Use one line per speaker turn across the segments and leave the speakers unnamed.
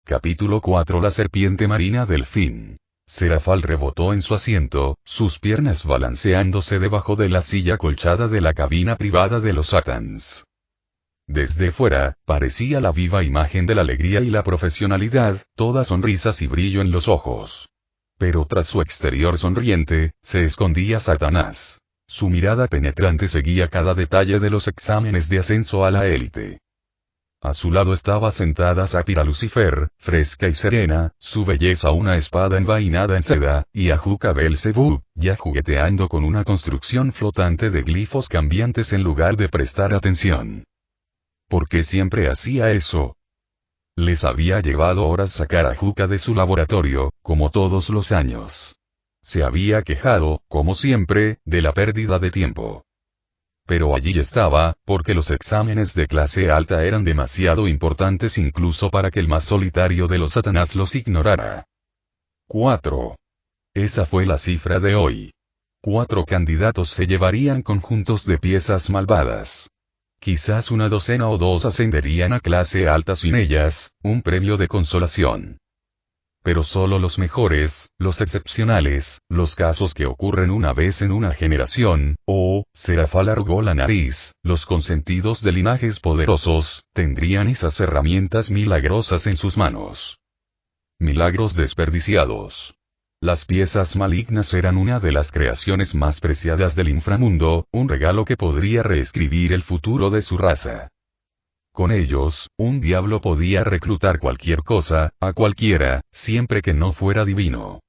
Capítulo 4. La serpiente marina Delfín. Serafal rebotó en su asiento, sus piernas balanceándose debajo de la silla colchada de la cabina privada de los Satans. Desde fuera, parecía la viva imagen de la alegría y la profesionalidad, toda sonrisas y brillo en los ojos. Pero tras su exterior sonriente, se escondía Satanás. Su mirada penetrante seguía cada detalle de los exámenes de ascenso a la élite. A su lado estaba sentada Sapphira Lucifer, fresca y serena, su belleza una espada envainada en seda, y Ajuka Belzebub, ya jugueteando con una construcción flotante de glifos cambiantes en lugar de prestar atención. ¿Por qué siempre hacía eso? Les había llevado horas sacar a Ajuka de su laboratorio, como todos los años. Se había quejado, como siempre, de la pérdida de tiempo. Pero allí estaba, porque los exámenes de clase alta eran demasiado importantes incluso para que el más solitario de los Satanás los ignorara. 4. Esa fue la cifra de hoy. 4 candidatos se llevarían conjuntos de piezas malvadas. Quizás una docena o dos ascenderían a clase alta sin ellas, un premio de consolación. Pero solo los mejores, los excepcionales, los casos que ocurren una vez en una generación, Serafal alargó la nariz, los consentidos de linajes poderosos, tendrían esas herramientas milagrosas en sus manos. Milagros desperdiciados. Las piezas malignas eran una de las creaciones más preciadas del inframundo, un regalo que podría reescribir el futuro de su raza. Con ellos, un diablo podía reclutar cualquier cosa, a cualquiera, siempre que no fuera divino.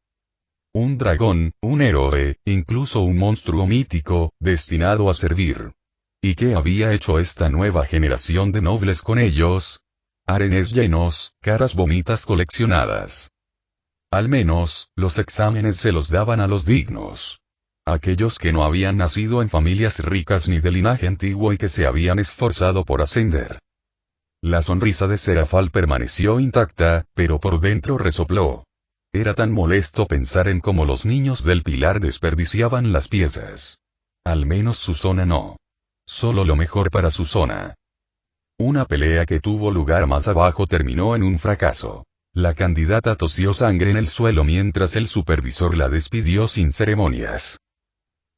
Un dragón, un héroe, incluso un monstruo mítico, destinado a servir. ¿Y qué había hecho esta nueva generación de nobles con ellos? Arenes llenos, caras bonitas coleccionadas. Al menos, los exámenes se los daban a los dignos. Aquellos que no habían nacido en familias ricas ni de linaje antiguo y que se habían esforzado por ascender. La sonrisa de Serafal permaneció intacta, pero por dentro resopló. Era tan molesto pensar en cómo los niños del pilar desperdiciaban las piezas. Al menos su zona no. Solo lo mejor para su zona. Una pelea que tuvo lugar más abajo terminó en un fracaso. La candidata tosió sangre en el suelo mientras el supervisor la despidió sin ceremonias.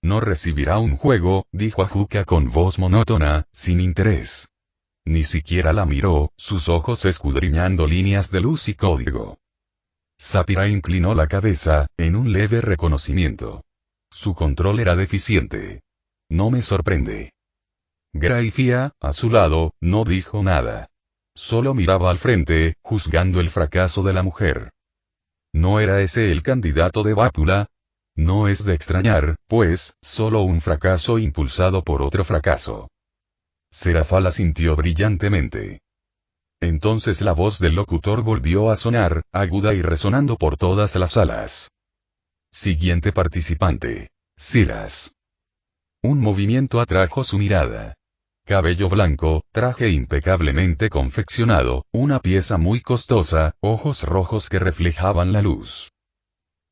No recibirá un juego, dijo Ajuka con voz monótona, sin interés. Ni siquiera la miró, sus ojos escudriñando líneas de luz y código. Sapphira inclinó la cabeza, en un leve reconocimiento. Su control era deficiente. No me sorprende. Graifia, a su lado, no dijo nada. Solo miraba al frente, juzgando el fracaso de la mujer. ¿No era ese el candidato de Vápula? No es de extrañar, pues, solo un fracaso impulsado por otro fracaso. Serafal asintió brillantemente. Entonces la voz del locutor volvió a sonar, aguda y resonando por todas las salas. Siguiente participante. Siras. Un movimiento atrajo su mirada. Cabello blanco, traje impecablemente confeccionado, una pieza muy costosa, ojos rojos que reflejaban la luz.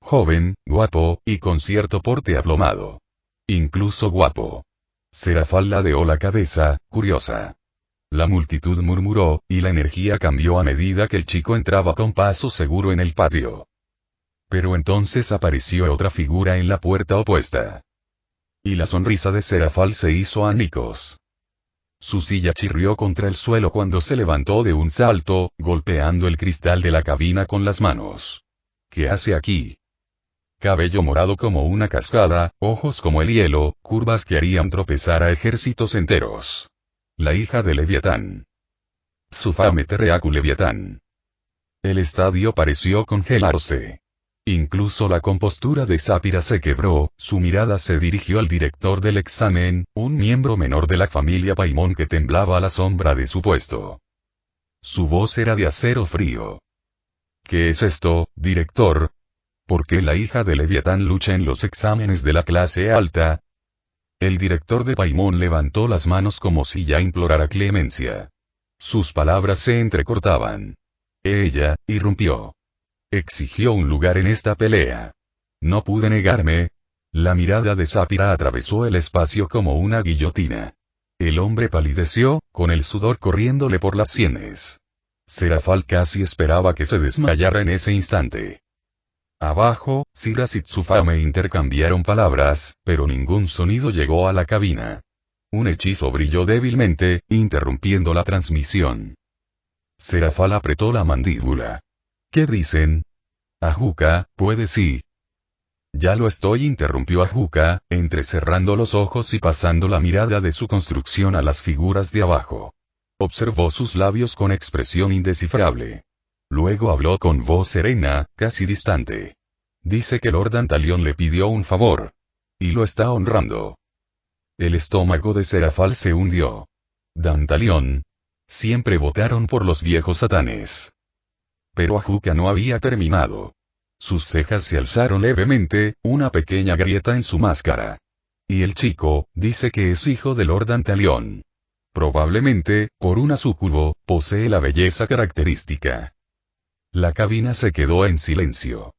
Joven, guapo, y con cierto porte aplomado. Incluso guapo. Serafal ladeó la cabeza, curiosa. La multitud murmuró, y la energía cambió a medida que el chico entraba con paso seguro en el patio. Pero entonces apareció otra figura en la puerta opuesta. Y la sonrisa de Serafal se hizo añicos. Su silla chirrió contra el suelo cuando se levantó de un salto, golpeando el cristal de la cabina con las manos. ¿Qué hace aquí? Cabello morado como una cascada, ojos como el hielo, curvas que harían tropezar a ejércitos enteros. La hija de Leviatán. Sufame Terreacu Leviatán. El estadio pareció congelarse. Incluso la compostura de Sapphira se quebró, su mirada se dirigió al director del examen, un miembro menor de la familia Paimon que temblaba a la sombra de su puesto. Su voz era de acero frío. ¿Qué es esto, director? ¿Por qué la hija de Leviatán lucha en los exámenes de la clase alta? El director de Paimon levantó las manos como si ya implorara clemencia. Sus palabras se entrecortaban. Ella, irrumpió. Exigió un lugar en esta pelea. No pude negarme. La mirada de Sapphira atravesó el espacio como una guillotina. El hombre palideció, con el sudor corriéndole por las sienes. Serafal casi esperaba que se desmayara en ese instante. Abajo, Siras y Tsufame intercambiaron palabras, pero ningún sonido llegó a la cabina. Un hechizo brilló débilmente, interrumpiendo la transmisión. Serafal apretó la mandíbula. ¿Qué dicen? Ajuka, puede sí. Ya lo estoy, interrumpió Ajuka, entrecerrando los ojos y pasando la mirada de su construcción a las figuras de abajo. Observó sus labios con expresión indescifrable. Luego habló con voz serena, casi distante. Dice que Lord Antalion le pidió un favor. Y lo está honrando. El estómago de Serafal se hundió. Dantalion. Siempre votaron por los viejos satanes. Pero Ajuka no había terminado. Sus cejas se alzaron levemente, una pequeña grieta en su máscara. Y el chico, dice que es hijo de Lord Antalion. Probablemente, por una súcubo, posee la belleza característica. La cabina se quedó en silencio.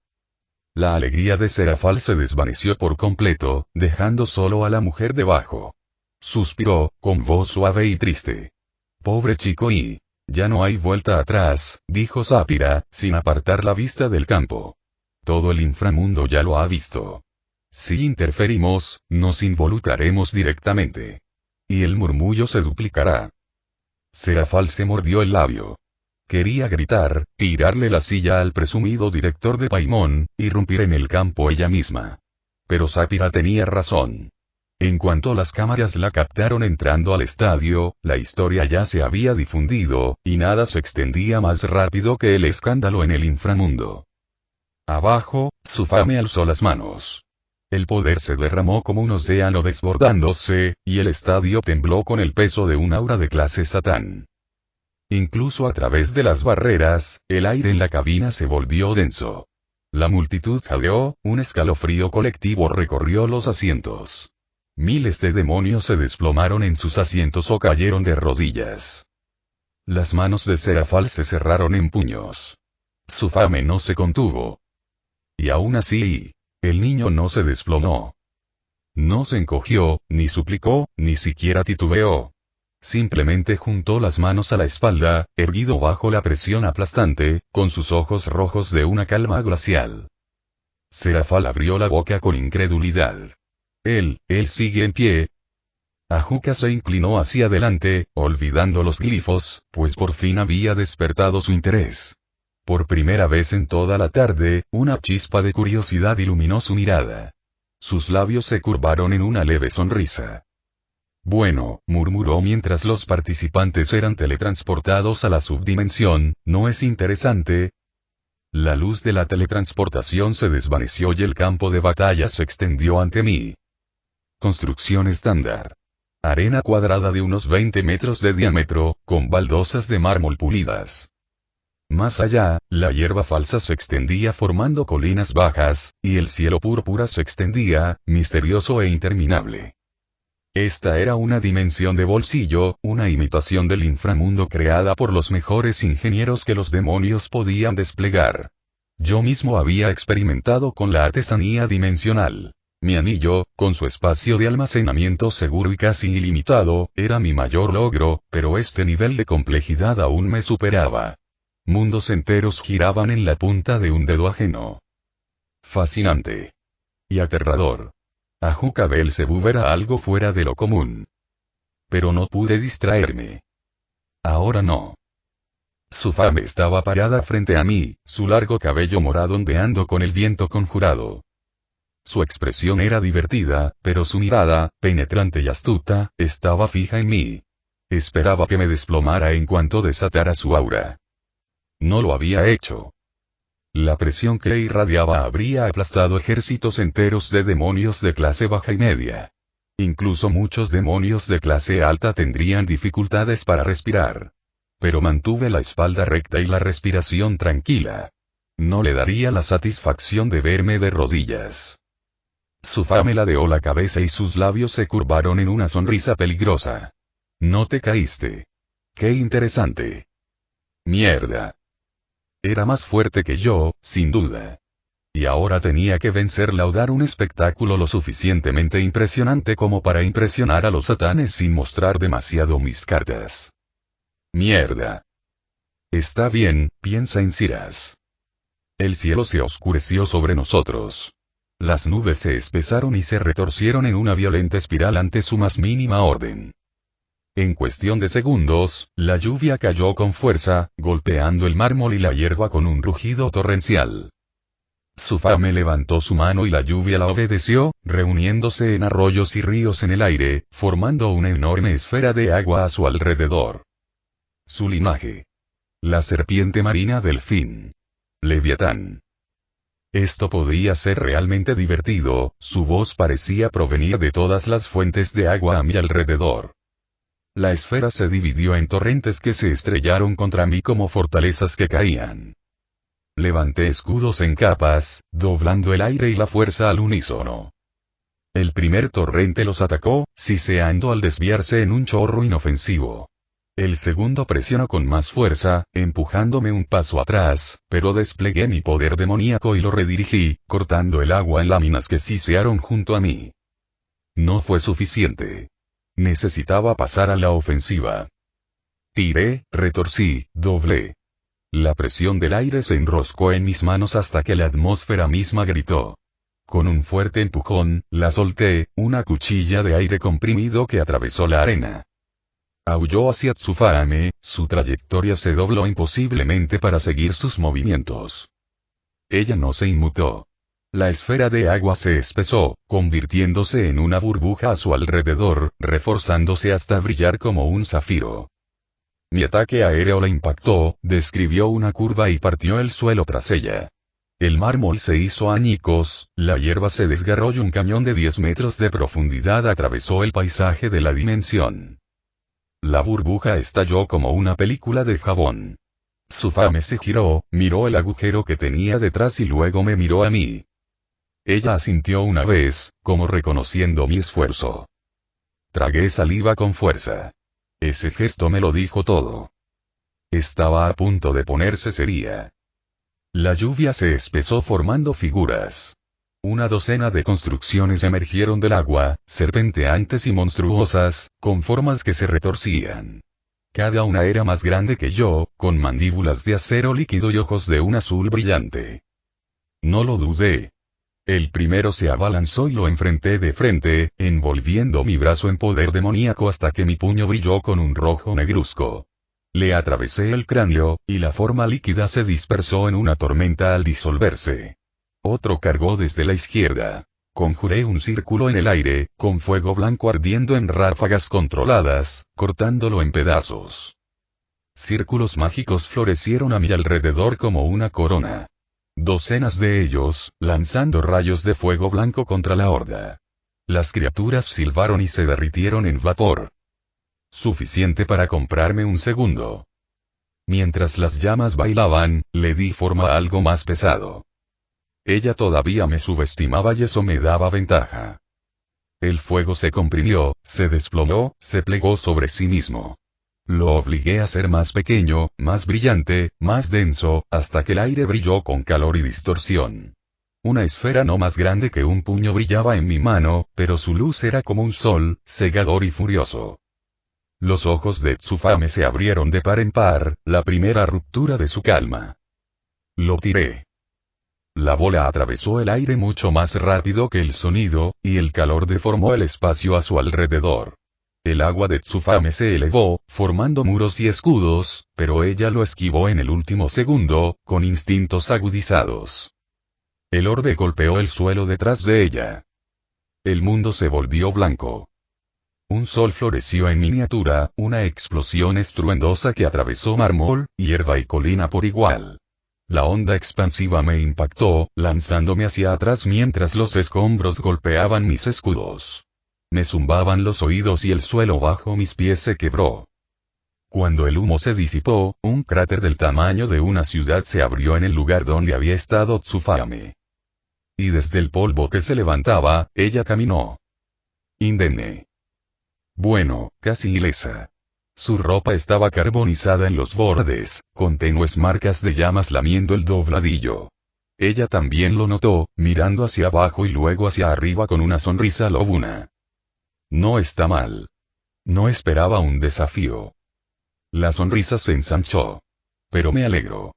La alegría de Serafal se desvaneció por completo, dejando solo a la mujer debajo. Suspiró, con voz suave y triste. Pobre chico y... ya no hay vuelta atrás, dijo Sapphira, sin apartar la vista del campo. Todo el inframundo ya lo ha visto. Si interferimos, nos involucraremos directamente. Y el murmullo se duplicará. Serafal se mordió el labio. Quería gritar, tirarle la silla al presumido director de Paimon, irrumpir en el campo ella misma. Pero Sapphira tenía razón. En cuanto las cámaras la captaron entrando al estadio, la historia ya se había difundido, y nada se extendía más rápido que el escándalo en el inframundo. Abajo, Tsufame alzó las manos. El poder se derramó como un océano desbordándose, y el estadio tembló con el peso de un aura de clase Satán. Incluso a través de las barreras, el aire en la cabina se volvió denso. La multitud jadeó, un escalofrío colectivo recorrió los asientos. Miles de demonios se desplomaron en sus asientos o cayeron de rodillas. Las manos de Serafal se cerraron en puños. Tsufame no se contuvo. Y aún así, el niño no se desplomó. No se encogió, ni suplicó, ni siquiera titubeó. Simplemente juntó las manos a la espalda, erguido bajo la presión aplastante, con sus ojos rojos de una calma glacial. Serafal abrió la boca con incredulidad. Él sigue en pie. Ajuka se inclinó hacia adelante, olvidando los glifos, pues por fin había despertado su interés. Por primera vez en toda la tarde, una chispa de curiosidad iluminó su mirada. Sus labios se curvaron en una leve sonrisa. Bueno, murmuró mientras los participantes eran teletransportados a la subdimensión, ¿no es interesante? La luz de la teletransportación se desvaneció y el campo de batalla se extendió ante mí. Construcción estándar. Arena cuadrada de unos 20 metros de diámetro, con baldosas de mármol pulidas. Más allá, la hierba falsa se extendía formando colinas bajas, y el cielo púrpura se extendía, misterioso e interminable. Esta era una dimensión de bolsillo, una imitación del inframundo creada por los mejores ingenieros que los demonios podían desplegar. Yo mismo había experimentado con la artesanía dimensional. Mi anillo, con su espacio de almacenamiento seguro y casi ilimitado, era mi mayor logro, pero este nivel de complejidad aún me superaba. Mundos enteros giraban en la punta de un dedo ajeno. Fascinante. Y aterrador. Ajuka Belzebub era algo fuera de lo común. Pero no pude distraerme. Ahora no. Tsufame estaba parada frente a mí, su largo cabello morado ondeando con el viento conjurado. Su expresión era divertida, pero su mirada, penetrante y astuta, estaba fija en mí. Esperaba que me desplomara en cuanto desatara su aura. No lo había hecho. La presión que irradiaba habría aplastado ejércitos enteros de demonios de clase baja y media. Incluso muchos demonios de clase alta tendrían dificultades para respirar. Pero mantuve la espalda recta y la respiración tranquila. No le daría la satisfacción de verme de rodillas. Tsufame ladeó la cabeza y sus labios se curvaron en una sonrisa peligrosa. No te caíste. Qué interesante. Mierda. Era más fuerte que yo, sin duda. Y ahora tenía que vencerla o dar un espectáculo lo suficientemente impresionante como para impresionar a los satanes sin mostrar demasiado mis cartas. Mierda. Está bien, piensa en Ciras. El cielo se oscureció sobre nosotros. Las nubes se espesaron y se retorcieron en una violenta espiral ante su más mínima orden. En cuestión de segundos, la lluvia cayó con fuerza, golpeando el mármol y la hierba con un rugido torrencial. Tsufame levantó su mano y la lluvia la obedeció, reuniéndose en arroyos y ríos en el aire, formando una enorme esfera de agua a su alrededor. Su linaje. La serpiente marina delfín. Leviatán. Esto podría ser realmente divertido, su voz parecía provenir de todas las fuentes de agua a mi alrededor. La esfera se dividió en torrentes que se estrellaron contra mí como fortalezas que caían. Levanté escudos en capas, doblando el aire y la fuerza al unísono. El primer torrente los atacó, siseando al desviarse en un chorro inofensivo. El segundo presionó con más fuerza, empujándome un paso atrás, pero desplegué mi poder demoníaco y lo redirigí, cortando el agua en láminas que sisearon junto a mí. No fue suficiente. Necesitaba pasar a la ofensiva. Tiré, retorcí, doblé. La presión del aire se enroscó en mis manos hasta que la atmósfera misma gritó. Con un fuerte empujón, la solté, una cuchilla de aire comprimido que atravesó la arena. Aulló hacia Tsufame, su trayectoria se dobló imposiblemente para seguir sus movimientos. Ella no se inmutó. La esfera de agua se espesó, convirtiéndose en una burbuja a su alrededor, reforzándose hasta brillar como un zafiro. Mi ataque aéreo la impactó, describió una curva y partió el suelo tras ella. El mármol se hizo añicos, la hierba se desgarró y un cañón de 10 metros de profundidad atravesó el paisaje de la dimensión. La burbuja estalló como una película de jabón. Tsufame se giró, miró el agujero que tenía detrás y luego me miró a mí. Ella asintió una vez, como reconociendo mi esfuerzo. Tragué saliva con fuerza. Ese gesto me lo dijo todo. Estaba a punto de ponerse seria. La lluvia se espesó formando figuras. Una docena de construcciones emergieron del agua, serpenteantes y monstruosas, con formas que se retorcían. Cada una era más grande que yo, con mandíbulas de acero líquido y ojos de un azul brillante. No lo dudé. El primero se abalanzó y lo enfrenté de frente, envolviendo mi brazo en poder demoníaco hasta que mi puño brilló con un rojo negruzco. Le atravesé el cráneo, y la forma líquida se dispersó en una tormenta al disolverse. Otro cargó desde la izquierda. Conjuré un círculo en el aire, con fuego blanco ardiendo en ráfagas controladas, cortándolo en pedazos. Círculos mágicos florecieron a mi alrededor como una corona. Docenas de ellos, lanzando rayos de fuego blanco contra la horda. Las criaturas silbaron y se derritieron en vapor. Suficiente para comprarme un segundo. Mientras las llamas bailaban, le di forma a algo más pesado. Ella todavía me subestimaba y eso me daba ventaja. El fuego se comprimió, se desplomó, se plegó sobre sí mismo. Lo obligué a ser más pequeño, más brillante, más denso, hasta que el aire brilló con calor y distorsión. Una esfera no más grande que un puño brillaba en mi mano, pero su luz era como un sol, cegador y furioso. Los ojos de Tsufame se abrieron de par en par, la primera ruptura de su calma. Lo tiré. La bola atravesó el aire mucho más rápido que el sonido, y el calor deformó el espacio a su alrededor. El agua de Tsufame se elevó, formando muros y escudos, pero ella lo esquivó en el último segundo, con instintos agudizados. El orbe golpeó el suelo detrás de ella. El mundo se volvió blanco. Un sol floreció en miniatura, una explosión estruendosa que atravesó mármol, hierba y colina por igual. La onda expansiva me impactó, lanzándome hacia atrás mientras los escombros golpeaban mis escudos. Me zumbaban los oídos y el suelo bajo mis pies se quebró. Cuando el humo se disipó, un cráter del tamaño de una ciudad se abrió en el lugar donde había estado Tsufame. Y desde el polvo que se levantaba, ella caminó. Indemne. Bueno, casi ilesa. Su ropa estaba carbonizada en los bordes, con tenues marcas de llamas lamiendo el dobladillo. Ella también lo notó, mirando hacia abajo y luego hacia arriba con una sonrisa lobuna. No está mal. No esperaba un desafío. La sonrisa se ensanchó. Pero me alegro.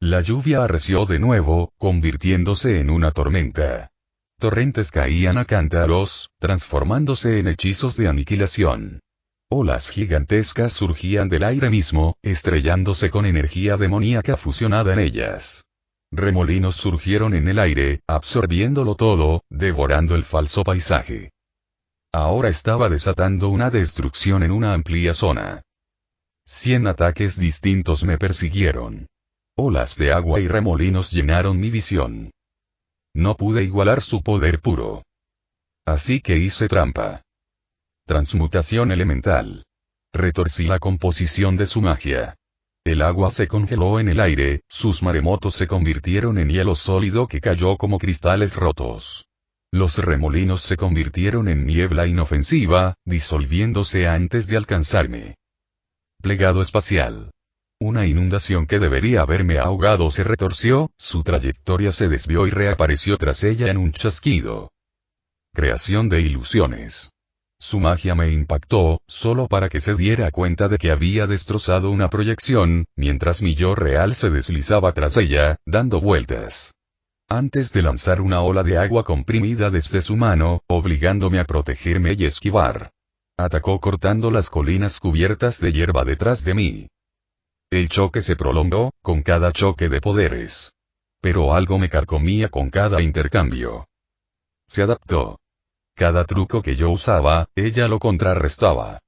La lluvia arreció de nuevo, convirtiéndose en una tormenta. Torrentes caían a cántaros, transformándose en hechizos de aniquilación. Olas gigantescas surgían del aire mismo, estrellándose con energía demoníaca fusionada en ellas. Remolinos surgieron en el aire, absorbiéndolo todo, devorando el falso paisaje. Ahora estaba desatando una destrucción en una amplia zona. 100 ataques distintos me persiguieron. Olas de agua y remolinos llenaron mi visión. No pude igualar su poder puro. Así que hice trampa. Transmutación elemental. Retorcí la composición de su magia. El agua se congeló en el aire, sus maremotos se convirtieron en hielo sólido que cayó como cristales rotos. Los remolinos se convirtieron en niebla inofensiva, disolviéndose antes de alcanzarme. Plegado espacial. Una inundación que debería haberme ahogado se retorció, su trayectoria se desvió y reapareció tras ella en un chasquido. Creación de ilusiones. Su magia me impactó, solo para que se diera cuenta de que había destrozado una proyección, mientras mi yo real se deslizaba tras ella, dando vueltas. Antes de lanzar una ola de agua comprimida desde su mano, obligándome a protegerme y esquivar. Atacó cortando las colinas cubiertas de hierba detrás de mí. El choque se prolongó, con cada choque de poderes. Pero algo me carcomía con cada intercambio. Se adaptó. Cada truco que yo usaba, ella lo contrarrestaba.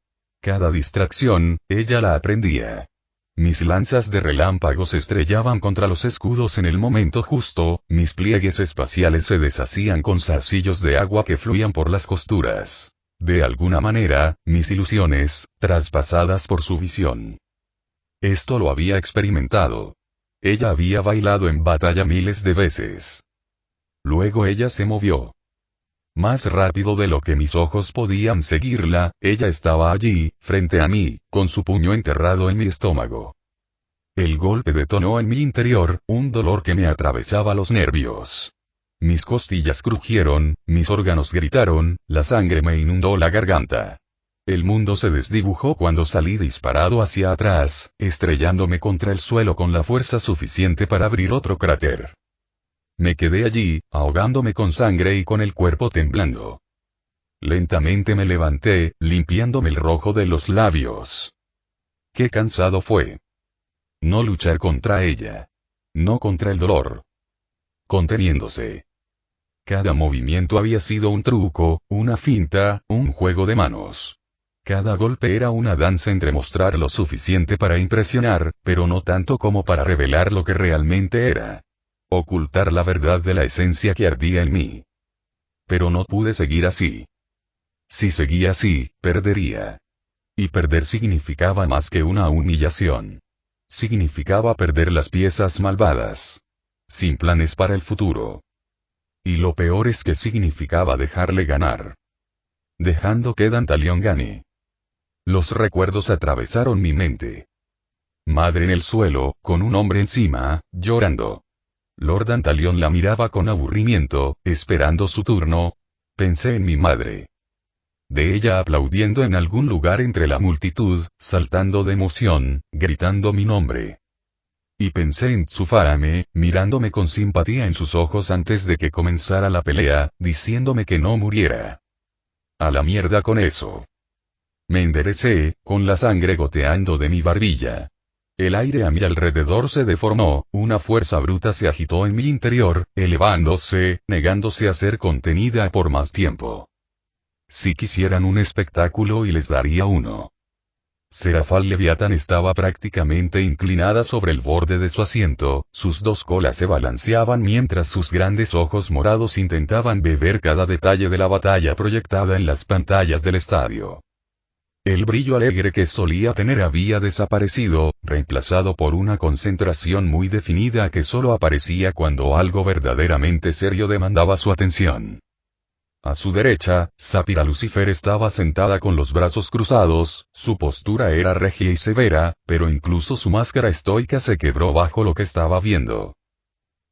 Cada distracción, ella la aprendía. Mis lanzas de relámpagos estrellaban contra los escudos en el momento justo, mis pliegues espaciales se deshacían con zarcillos de agua que fluían por las costuras. De alguna manera, mis ilusiones, traspasadas por su visión. Esto lo había experimentado. Ella había bailado en batalla miles de veces. Luego ella se movió. Más rápido de lo que mis ojos podían seguirla, ella estaba allí, frente a mí, con su puño enterrado en mi estómago. El golpe detonó en mi interior, un dolor que me atravesaba los nervios. Mis costillas crujieron, mis órganos gritaron, la sangre me inundó la garganta. El mundo se desdibujó cuando salí disparado hacia atrás, estrellándome contra el suelo con la fuerza suficiente para abrir otro cráter. Me quedé allí, ahogándome con sangre y con el cuerpo temblando. Lentamente me levanté, limpiándome el rojo de los labios. Qué cansado fue. No luchar contra ella. No contra el dolor. Conteniéndose. Cada movimiento había sido un truco, una finta, un juego de manos. Cada golpe era una danza entre mostrar lo suficiente para impresionar, pero no tanto como para revelar lo que realmente era. Ocultar la verdad de la esencia que ardía en mí. Pero no pude seguir así. Si seguía así, perdería. Y perder significaba más que una humillación. Significaba perder las piezas malvadas. Sin planes para el futuro. Y lo peor es que significaba dejarle ganar. Dejando que Dantalion gane. Los recuerdos atravesaron mi mente. Madre en el suelo, con un hombre encima, llorando. Lord Dantalion la miraba con aburrimiento, esperando su turno. Pensé en mi madre. De ella aplaudiendo en algún lugar entre la multitud, saltando de emoción, gritando mi nombre. Y pensé en Tsufarame, mirándome con simpatía en sus ojos antes de que comenzara la pelea, diciéndome que no muriera. A la mierda con eso. Me enderecé, con la sangre goteando de mi barbilla. El aire a mi alrededor se deformó, una fuerza bruta se agitó en mi interior, elevándose, negándose a ser contenida por más tiempo. Si quisieran un espectáculo y les daría uno. Serafal Leviatán estaba prácticamente inclinada sobre el borde de su asiento, sus dos colas se balanceaban mientras sus grandes ojos morados intentaban beber cada detalle de la batalla proyectada en las pantallas del estadio. El brillo alegre que solía tener había desaparecido, reemplazado por una concentración muy definida que solo aparecía cuando algo verdaderamente serio demandaba su atención. A su derecha, Saphira Lucifer estaba sentada con los brazos cruzados, su postura era regia y severa, pero incluso su máscara estoica se quebró bajo lo que estaba viendo.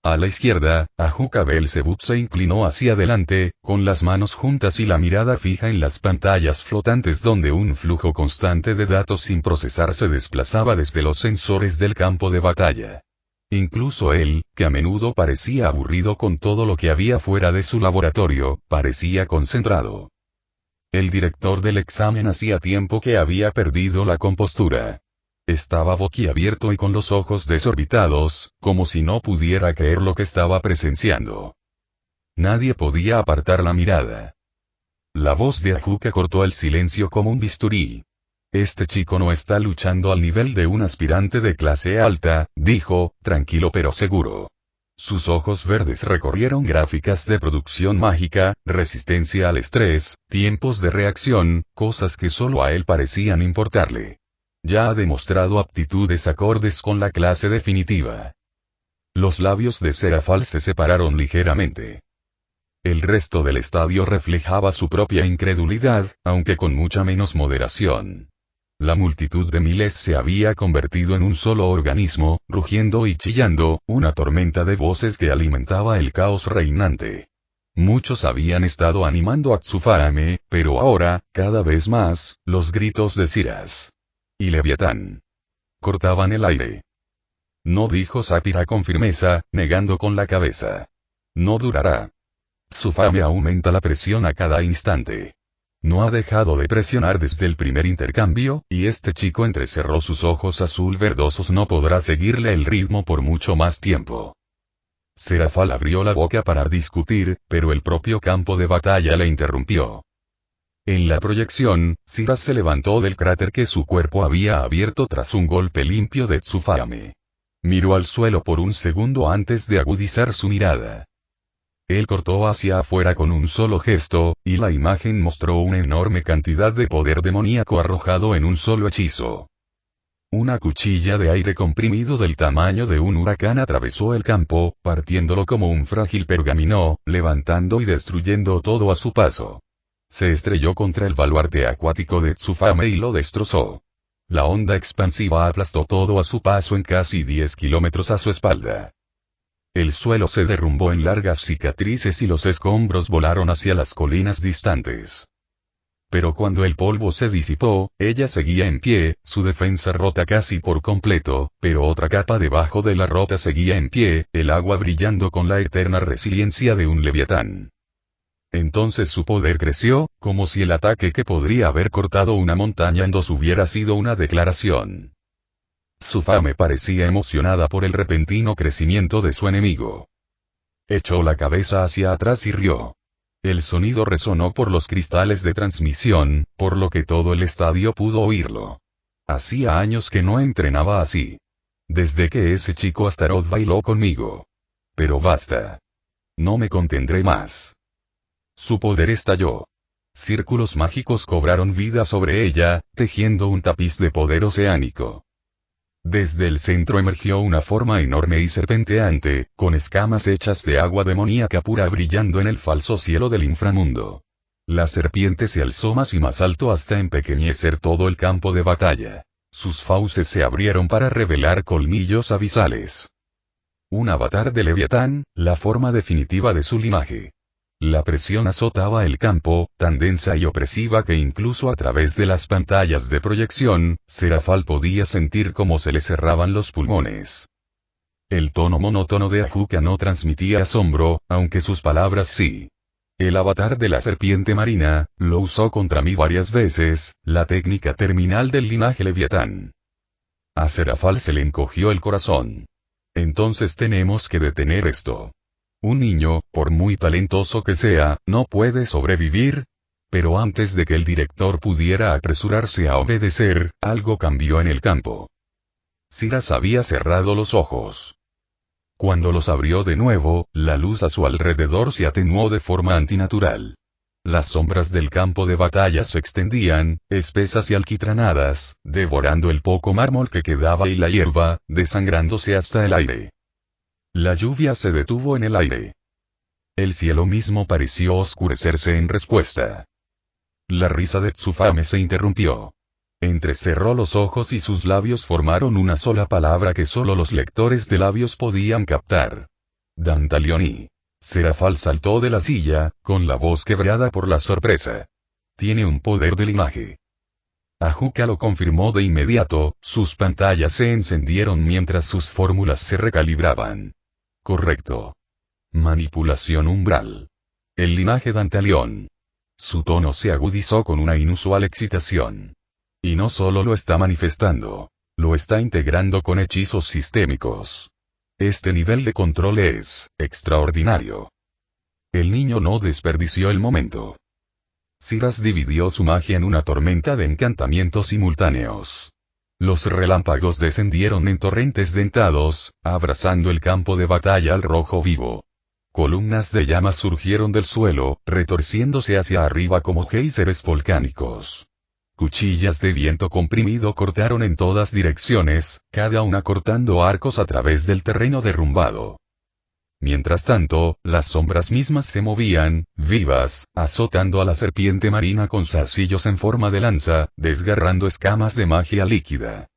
A la izquierda, Ajuka Belzebub se inclinó hacia adelante, con las manos juntas y la mirada fija en las pantallas flotantes donde un flujo constante de datos sin procesar se desplazaba desde los sensores del campo de batalla. Incluso él, que a menudo parecía aburrido con todo lo que había fuera de su laboratorio, parecía concentrado. El director del examen hacía tiempo que había perdido la compostura. Estaba boquiabierto y con los ojos desorbitados, como si no pudiera creer lo que estaba presenciando. Nadie podía apartar la mirada. La voz de Ajuka cortó el silencio como un bisturí. Este chico no está luchando al nivel de un aspirante de clase alta, dijo, tranquilo pero seguro. Sus ojos verdes recorrieron gráficas de producción mágica, resistencia al estrés, tiempos de reacción, cosas que solo a él parecían importarle. Ya ha demostrado aptitudes acordes con la clase definitiva. Los labios de Serafal se separaron ligeramente. El resto del estadio reflejaba su propia incredulidad, aunque con mucha menos moderación. La multitud de miles se había convertido en un solo organismo, rugiendo y chillando, una tormenta de voces que alimentaba el caos reinante. Muchos habían estado animando a Tsufame, pero ahora, cada vez más, los gritos de Siras y Leviatán cortaban el aire. No, dijo Sapphira con firmeza, negando con la cabeza. No durará. Tsufame aumenta la presión a cada instante. No ha dejado de presionar desde el primer intercambio, y este chico entrecerró sus ojos azul verdosos. No podrá seguirle el ritmo por mucho más tiempo. Serafal abrió la boca para discutir, pero el propio campo de batalla le interrumpió. En la proyección, Siras se levantó del cráter que su cuerpo había abierto tras un golpe limpio de Tsufame. Miró al suelo por un segundo antes de agudizar su mirada. Él cortó hacia afuera con un solo gesto, y la imagen mostró una enorme cantidad de poder demoníaco arrojado en un solo hechizo. Una cuchilla de aire comprimido del tamaño de un huracán atravesó el campo, partiéndolo como un frágil pergamino, levantando y destruyendo todo a su paso. Se estrelló contra el baluarte acuático de Tsufame y lo destrozó. La onda expansiva aplastó todo a su paso en casi 10 kilómetros a su espalda. El suelo se derrumbó en largas cicatrices y los escombros volaron hacia las colinas distantes. Pero cuando el polvo se disipó, ella seguía en pie, su defensa rota casi por completo, pero otra capa debajo de la rota seguía en pie, el agua brillando con la eterna resiliencia de un leviatán. Entonces su poder creció, como si el ataque que podría haber cortado una montaña en dos hubiera sido una declaración. Tsufame parecía emocionada por el repentino crecimiento de su enemigo. Echó la cabeza hacia atrás y rió. El sonido resonó por los cristales de transmisión, por lo que todo el estadio pudo oírlo. Hacía años que no entrenaba así. Desde que ese chico Astaroth bailó conmigo. Pero basta. No me contendré más. Su poder estalló. Círculos mágicos cobraron vida sobre ella, tejiendo un tapiz de poder oceánico. Desde el centro emergió una forma enorme y serpenteante, con escamas hechas de agua demoníaca pura brillando en el falso cielo del inframundo. La serpiente se alzó más y más alto hasta empequeñecer todo el campo de batalla. Sus fauces se abrieron para revelar colmillos abisales. Un avatar de Leviatán, la forma definitiva de su linaje. La presión azotaba el campo, tan densa y opresiva que incluso a través de las pantallas de proyección, Serafal podía sentir cómo se le cerraban los pulmones. El tono monótono de Ajuka no transmitía asombro, aunque sus palabras sí. El avatar de la serpiente marina, lo usó contra mí varias veces, la técnica terminal del linaje Leviatán. A Serafal se le encogió el corazón. Entonces tenemos que detener esto. Un niño, por muy talentoso que sea, no puede sobrevivir. Pero antes de que el director pudiera apresurarse a obedecer, algo cambió en el campo. Siras había cerrado los ojos. Cuando los abrió de nuevo, la luz a su alrededor se atenuó de forma antinatural. Las sombras del campo de batalla se extendían, espesas y alquitranadas, devorando el poco mármol que quedaba y la hierba, desangrándose hasta el aire. La lluvia se detuvo en el aire. El cielo mismo pareció oscurecerse en respuesta. La risa de Tsufame se interrumpió. Entrecerró los ojos y sus labios formaron una sola palabra que solo los lectores de labios podían captar. Dantalión y Serafal saltó de la silla, con la voz quebrada por la sorpresa. Tiene un poder de linaje. Ajuka lo confirmó de inmediato, sus pantallas se encendieron mientras sus fórmulas se recalibraban. Correcto. Manipulación umbral. El linaje Dantalión. Su tono se agudizó con una inusual excitación. Y no solo lo está manifestando, lo está integrando con hechizos sistémicos. Este nivel de control es extraordinario. El niño no desperdició el momento. Siras dividió su magia en una tormenta de encantamientos simultáneos. Los relámpagos descendieron en torrentes dentados, abrazando el campo de batalla al rojo vivo. Columnas de llamas surgieron del suelo, retorciéndose hacia arriba como géiseres volcánicos. Cuchillas de viento comprimido cortaron en todas direcciones, cada una cortando arcos a través del terreno derrumbado. Mientras tanto, las sombras mismas se movían, vivas, azotando a la serpiente marina con zarcillos en forma de lanza, desgarrando escamas de magia líquida.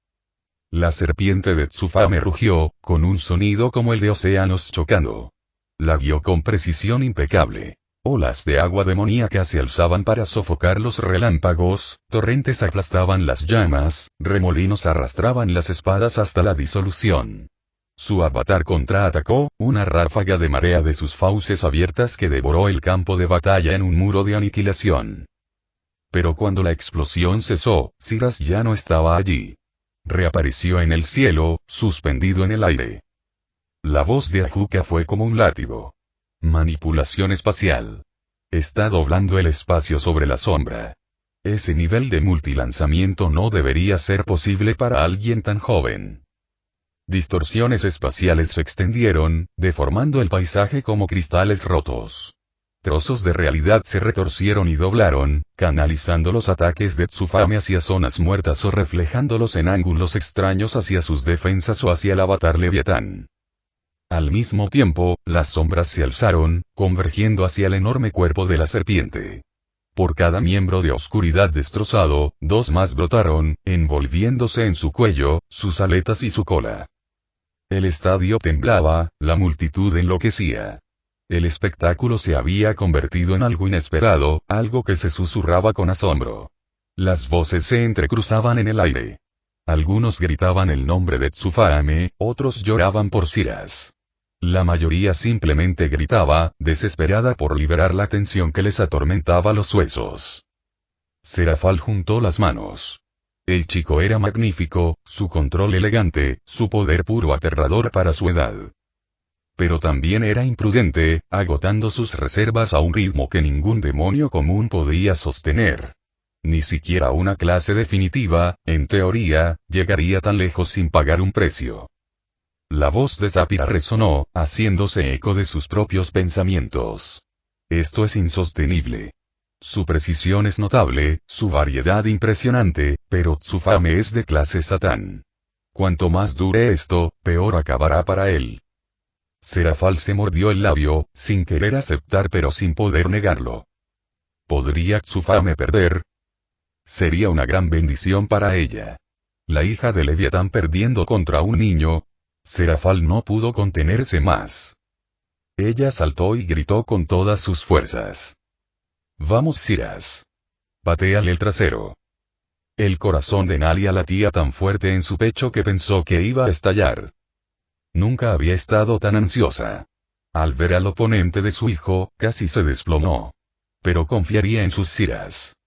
La serpiente de Tsufame rugió, con un sonido como el de océanos chocando. La guió con precisión impecable. Olas de agua demoníaca se alzaban para sofocar los relámpagos, torrentes aplastaban las llamas, remolinos arrastraban las espadas hasta la disolución. Su avatar contraatacó, una ráfaga de marea de sus fauces abiertas que devoró el campo de batalla en un muro de aniquilación. Pero cuando la explosión cesó, Siras ya no estaba allí. Reapareció en el cielo, suspendido en el aire. La voz de Ajuka fue como un látigo. Manipulación espacial. Está doblando el espacio sobre la sombra. Ese nivel de multilanzamiento no debería ser posible para alguien tan joven. Distorsiones espaciales se extendieron, deformando el paisaje como cristales rotos. Trozos de realidad se retorcieron y doblaron, canalizando los ataques de Tsufame hacia zonas muertas o reflejándolos en ángulos extraños hacia sus defensas o hacia el avatar Leviatán. Al mismo tiempo, las sombras se alzaron, convergiendo hacia el enorme cuerpo de la serpiente. Por cada miembro de oscuridad destrozado, dos más brotaron, envolviéndose en su cuello, sus aletas y su cola. El estadio temblaba, la multitud enloquecía. El espectáculo se había convertido en algo inesperado, algo que se susurraba con asombro. Las voces se entrecruzaban en el aire. Algunos gritaban el nombre de Tsufame, otros lloraban por Siras. La mayoría simplemente gritaba, desesperada por liberar la tensión que les atormentaba los huesos. Serafal juntó las manos. El chico era magnífico, su control elegante, su poder puro aterrador para su edad. Pero también era imprudente, agotando sus reservas a un ritmo que ningún demonio común podría sostener. Ni siquiera una clase definitiva, en teoría, llegaría tan lejos sin pagar un precio. La voz de Zafira resonó, haciéndose eco de sus propios pensamientos. Esto es insostenible. Su precisión es notable, su variedad impresionante, pero Tsufame es de clase Satán. Cuanto más dure esto, peor acabará para él. Serafal se mordió el labio, sin querer aceptar pero sin poder negarlo. ¿Podría Tsufame perder? Sería una gran bendición para ella. La hija de Leviatán perdiendo contra un niño. Serafal no pudo contenerse más. Ella saltó y gritó con todas sus fuerzas. Vamos Siras. Patéale el trasero. El corazón de Nalia latía tan fuerte en su pecho que pensó que iba a estallar. Nunca había estado tan ansiosa. Al ver al oponente de su hijo, casi se desplomó. Pero confiaría en sus Siras.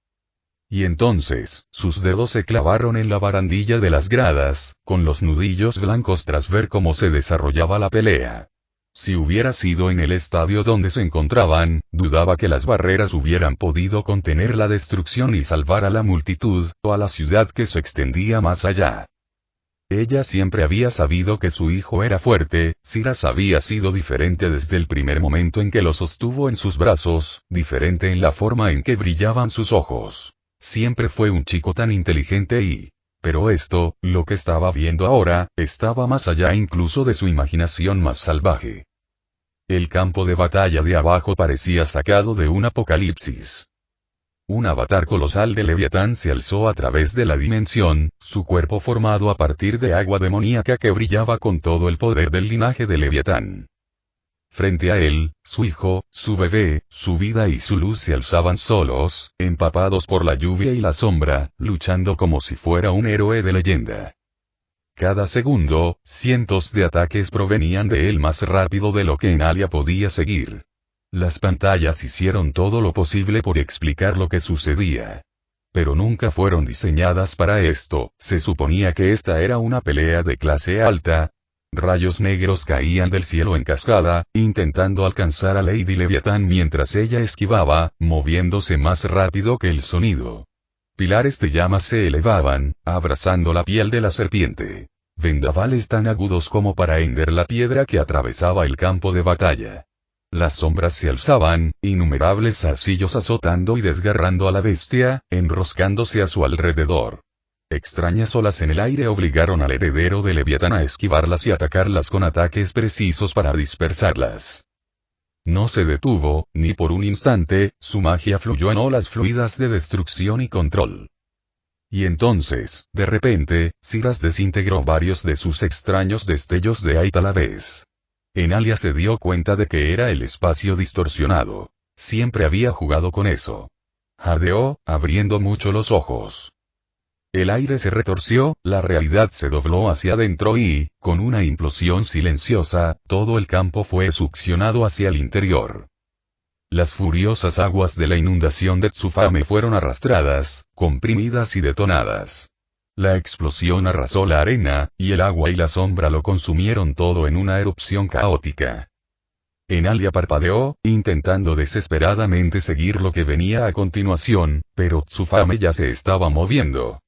Y entonces, sus dedos se clavaron en la barandilla de las gradas, con los nudillos blancos tras ver cómo se desarrollaba la pelea. Si hubiera sido en el estadio donde se encontraban, dudaba que las barreras hubieran podido contener la destrucción y salvar a la multitud, o a la ciudad que se extendía más allá. Ella siempre había sabido que su hijo era fuerte, Siras había sido diferente desde el primer momento en que lo sostuvo en sus brazos, diferente en la forma en que brillaban sus ojos. Siempre fue un chico tan inteligente y... Pero esto, lo que estaba viendo ahora, estaba más allá incluso de su imaginación más salvaje. El campo de batalla de abajo parecía sacado de un apocalipsis. Un avatar colosal de Leviatán se alzó a través de la dimensión, su cuerpo formado a partir de agua demoníaca que brillaba con todo el poder del linaje de Leviatán. Frente a él, su hijo, su bebé, su vida y su luz se alzaban solos, empapados por la lluvia y la sombra, luchando como si fuera un héroe de leyenda. Cada segundo, cientos de ataques provenían de él más rápido de lo que Enalia podía seguir. Las pantallas hicieron todo lo posible por explicar lo que sucedía. Pero nunca fueron diseñadas para esto, se suponía que esta era una pelea de clase alta. Rayos negros caían del cielo en cascada, intentando alcanzar a Lady Leviatán mientras ella esquivaba, moviéndose más rápido que el sonido. Pilares de llamas se elevaban, abrazando la piel de la serpiente. Vendavales tan agudos como para hender la piedra que atravesaba el campo de batalla. Las sombras se alzaban, innumerables zarcillos azotando y desgarrando a la bestia, enroscándose a su alrededor. Extrañas olas en el aire obligaron al heredero de Leviatán a esquivarlas y atacarlas con ataques precisos para dispersarlas. No se detuvo, ni por un instante, su magia fluyó en olas fluidas de destrucción y control. Y entonces, de repente, Siras desintegró varios de sus extraños destellos de Ait a la vez. Enalia se dio cuenta de que era el espacio distorsionado. Siempre había jugado con eso. Jadeó, abriendo mucho los ojos. El aire se retorció, la realidad se dobló hacia adentro y, con una implosión silenciosa, todo el campo fue succionado hacia el interior. Las furiosas aguas de la inundación de Tsufame fueron arrastradas, comprimidas y detonadas. La explosión arrasó la arena, y el agua y la sombra lo consumieron todo en una erupción caótica. Enalia parpadeó, intentando desesperadamente seguir lo que venía a continuación, pero Tsufame ya se estaba moviendo.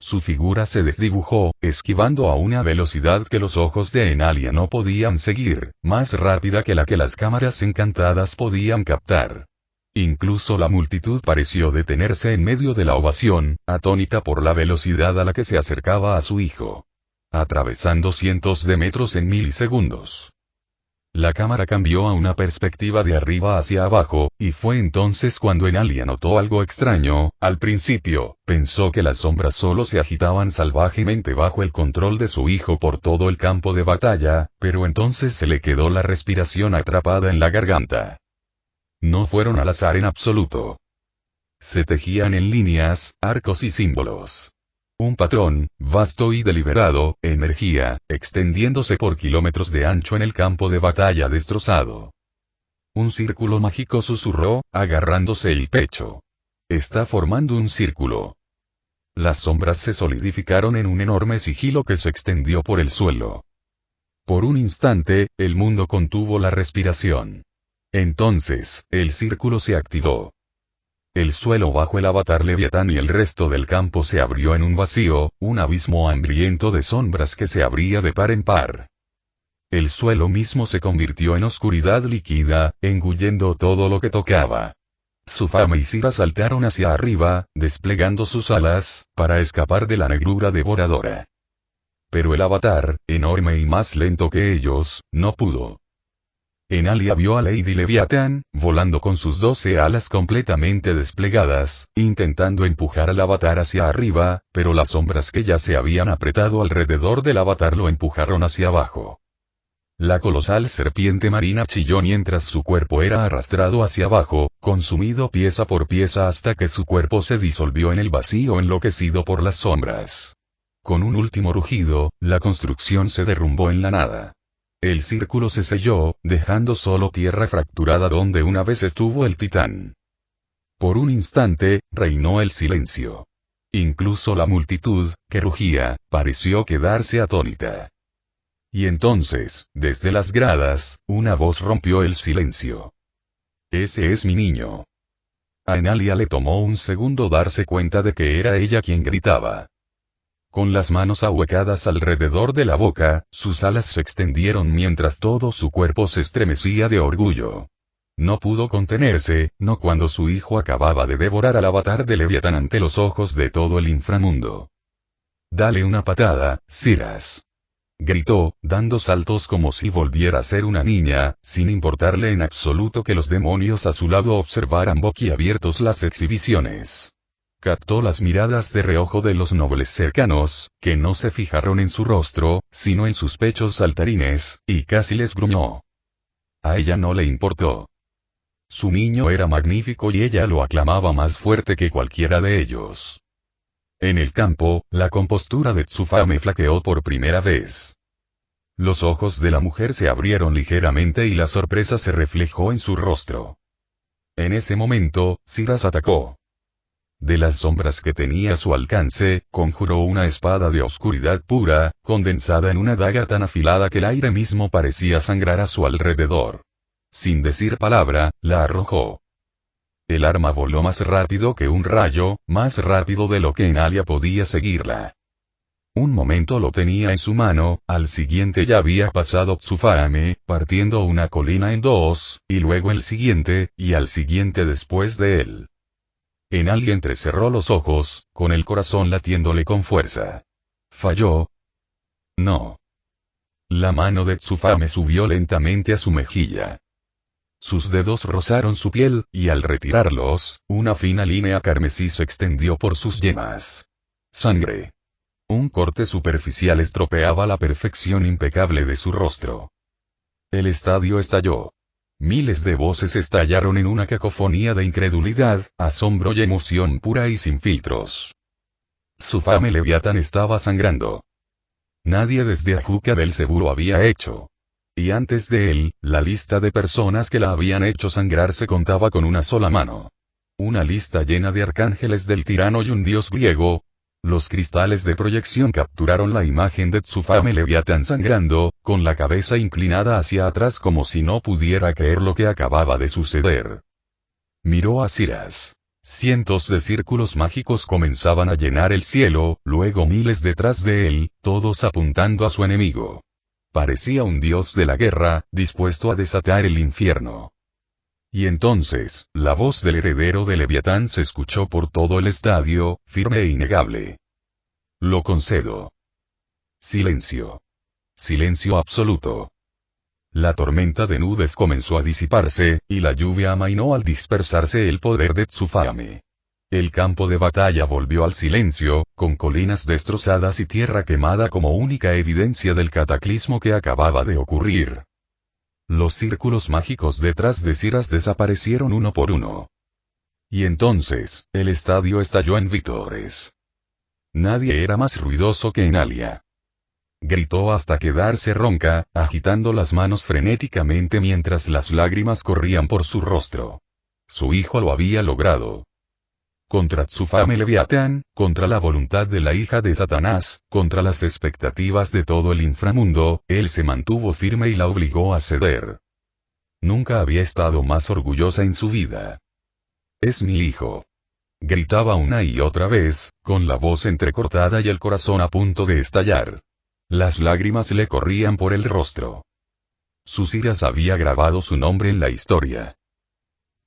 Su figura se desdibujó, esquivando a una velocidad que los ojos de Enalia no podían seguir, más rápida que la que las cámaras encantadas podían captar. Incluso la multitud pareció detenerse en medio de la ovación, atónita por la velocidad a la que se acercaba a su hijo. Atravesando cientos de metros en milisegundos. La cámara cambió a una perspectiva de arriba hacia abajo, y fue entonces cuando Enalia notó algo extraño. Al principio, pensó que las sombras solo se agitaban salvajemente bajo el control de su hijo por todo el campo de batalla, pero entonces se le quedó la respiración atrapada en la garganta. No fueron al azar en absoluto. Se tejían en líneas, arcos y símbolos. Un patrón, vasto y deliberado, emergía, extendiéndose por kilómetros de ancho en el campo de batalla destrozado. Un círculo mágico susurró, agarrándose el pecho. Está formando un círculo. Las sombras se solidificaron en un enorme sigilo que se extendió por el suelo. Por un instante, el mundo contuvo la respiración. Entonces, el círculo se activó. El suelo bajo el avatar Leviatán y el resto del campo se abrió en un vacío, un abismo hambriento de sombras que se abría de par en par. El suelo mismo se convirtió en oscuridad líquida, engullendo todo lo que tocaba. Tsufame y Sira saltaron hacia arriba, desplegando sus alas, para escapar de la negrura devoradora. Pero el avatar, enorme y más lento que ellos, no pudo. Enalia vio a Lady Leviatán, volando con sus 12 alas completamente desplegadas, intentando empujar al avatar hacia arriba, pero las sombras que ya se habían apretado alrededor del avatar lo empujaron hacia abajo. La colosal serpiente marina chilló mientras su cuerpo era arrastrado hacia abajo, consumido pieza por pieza hasta que su cuerpo se disolvió en el vacío enloquecido por las sombras. Con un último rugido, la construcción se derrumbó en la nada. El círculo se selló, dejando solo tierra fracturada donde una vez estuvo el titán. Por un instante, reinó el silencio. Incluso la multitud, que rugía, pareció quedarse atónita. Y entonces, desde las gradas, una voz rompió el silencio. «Ese es mi niño». A Enalia le tomó un segundo darse cuenta de que era ella quien gritaba. Con las manos ahuecadas alrededor de la boca, sus alas se extendieron mientras todo su cuerpo se estremecía de orgullo. No pudo contenerse, no cuando su hijo acababa de devorar al avatar de Leviatán ante los ojos de todo el inframundo. «Dale una patada, Siras», gritó, dando saltos como si volviera a ser una niña, sin importarle en absoluto que los demonios a su lado observaran boquiabiertos las exhibiciones. Captó las miradas de reojo de los nobles cercanos, que no se fijaron en su rostro, sino en sus pechos saltarines, y casi les gruñó. A ella no le importó. Su niño era magnífico y ella lo aclamaba más fuerte que cualquiera de ellos. En el campo, la compostura de Tsufame flaqueó por primera vez. Los ojos de la mujer se abrieron ligeramente y la sorpresa se reflejó en su rostro. En ese momento, Siras atacó. De las sombras que tenía a su alcance, conjuró una espada de oscuridad pura, condensada en una daga tan afilada que el aire mismo parecía sangrar a su alrededor. Sin decir palabra, la arrojó. El arma voló más rápido que un rayo, más rápido de lo que Enalia podía seguirla. Un momento lo tenía en su mano, al siguiente ya había pasado Tsufame, partiendo una colina en dos, y luego el siguiente, y al siguiente después de él. Enalia entrecerró los ojos, con el corazón latiéndole con fuerza. ¿Falló? No. La mano de Tsufame subió lentamente a su mejilla. Sus dedos rozaron su piel, y al retirarlos, una fina línea carmesí se extendió por sus yemas. Sangre. Un corte superficial estropeaba la perfección impecable de su rostro. El estadio estalló. Miles de voces estallaron en una cacofonía de incredulidad, asombro y emoción pura y sin filtros. Tsufame Leviatán estaba sangrando. Nadie desde Ajuka Belzebú lo había hecho. Y antes de él, la lista de personas que la habían hecho sangrar se contaba con una sola mano. Una lista llena de arcángeles del tirano y un dios griego. Los cristales de proyección capturaron la imagen de Tsufame Leviatán sangrando, con la cabeza inclinada hacia atrás como si no pudiera creer lo que acababa de suceder. Miró a Siras. Cientos de círculos mágicos comenzaban a llenar el cielo, luego miles detrás de él, todos apuntando a su enemigo. Parecía un dios de la guerra, dispuesto a desatar el infierno. Y entonces, la voz del heredero de Leviatán se escuchó por todo el estadio, firme e innegable. Lo concedo. Silencio. Silencio absoluto. La tormenta de nubes comenzó a disiparse, y la lluvia amainó al dispersarse el poder de Tsufame. El campo de batalla volvió al silencio, con colinas destrozadas y tierra quemada como única evidencia del cataclismo que acababa de ocurrir. Los círculos mágicos detrás de Siras desaparecieron uno por uno. Y entonces, el estadio estalló en vítores. Nadie era más ruidoso que Enalia. Gritó hasta quedarse ronca, agitando las manos frenéticamente mientras las lágrimas corrían por su rostro. Su hijo lo había logrado. Contra Tsufame Leviatán, contra la voluntad de la hija de Satanás, contra las expectativas de todo el inframundo, él se mantuvo firme y la obligó a ceder. Nunca había estado más orgullosa en su vida. Es mi hijo. Gritaba una y otra vez, con la voz entrecortada y el corazón a punto de estallar. Las lágrimas le corrían por el rostro. Sus iras había grabado su nombre en la historia.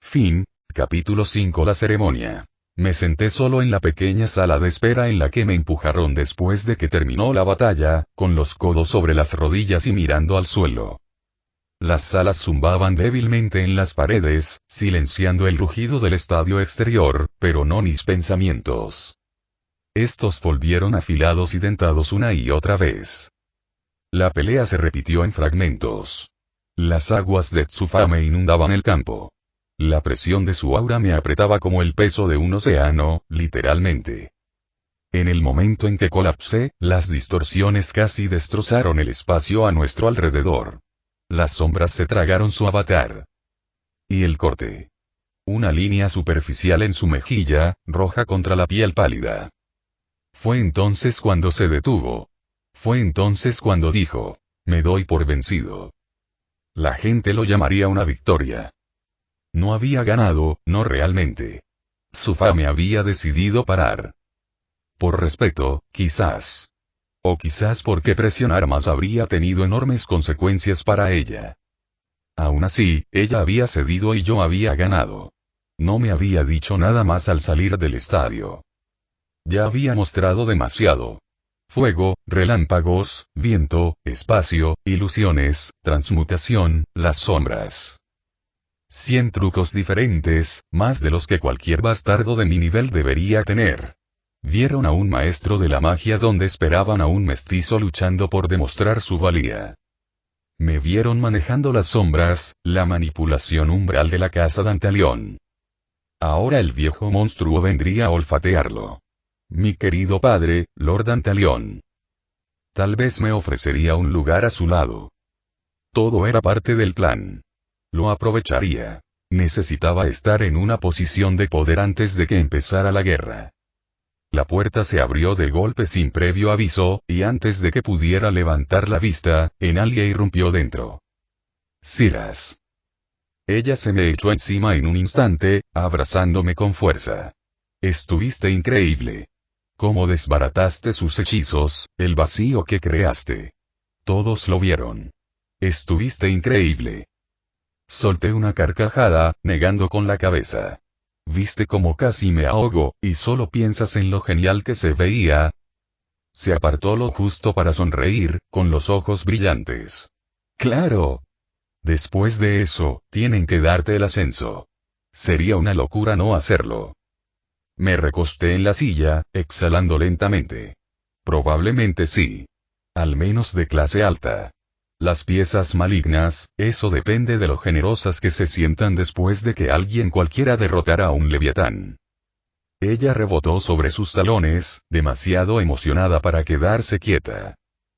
Fin, capítulo 5. La ceremonia. Me senté solo en la pequeña sala de espera en la que me empujaron después de que terminó la batalla, con los codos sobre las rodillas y mirando al suelo. Las salas zumbaban débilmente en las paredes, silenciando el rugido del estadio exterior, pero no mis pensamientos. Estos volvieron afilados y dentados una y otra vez. La pelea se repitió en fragmentos. Las aguas de Tsufame inundaban el campo. La presión de su aura me apretaba como el peso de un océano, literalmente. En el momento en que colapsé, las distorsiones casi destrozaron el espacio a nuestro alrededor. Las sombras se tragaron su avatar. Y el corte. Una línea superficial en su mejilla, roja contra la piel pálida. Fue entonces cuando se detuvo. Fue entonces cuando dijo, me doy por vencido. La gente lo llamaría una victoria. No había ganado, no realmente. Tsufame había decidido parar. Por respeto, quizás. O quizás porque presionar más habría tenido enormes consecuencias para ella. Aún así, ella había cedido y yo había ganado. No me había dicho nada más al salir del estadio. Ya había mostrado demasiado. Fuego, relámpagos, viento, espacio, ilusiones, transmutación, las sombras. 100 trucos diferentes, más de los que cualquier bastardo de mi nivel debería tener. Vieron a un maestro de la magia donde esperaban a un mestizo luchando por demostrar su valía. Me vieron manejando las sombras, la manipulación umbral de la casa Dantalión. Ahora el viejo monstruo vendría a olfatearlo. Mi querido padre, Lord Dantalión. Tal vez me ofrecería un lugar a su lado. Todo era parte del plan. Lo aprovecharía. Necesitaba estar en una posición de poder antes de que empezara la guerra. La puerta se abrió de golpe sin previo aviso, y antes de que pudiera levantar la vista, Enalia irrumpió dentro. Silas. Ella se me echó encima en un instante, abrazándome con fuerza. Estuviste increíble. Cómo desbarataste sus hechizos, el vacío que creaste. Todos lo vieron. Estuviste increíble. Solté una carcajada, negando con la cabeza. Viste cómo casi me ahogo, y solo piensas en lo genial que se veía. Se apartó lo justo para sonreír, con los ojos brillantes. Claro. Después de eso, tienen que darte el ascenso. Sería una locura no hacerlo. Me recosté en la silla, exhalando lentamente. Probablemente sí. Al menos de clase alta. Las piezas malignas, eso depende de lo generosas que se sientan después de que alguien cualquiera derrotara a un leviatán. Ella rebotó sobre sus talones, demasiado emocionada para quedarse quieta.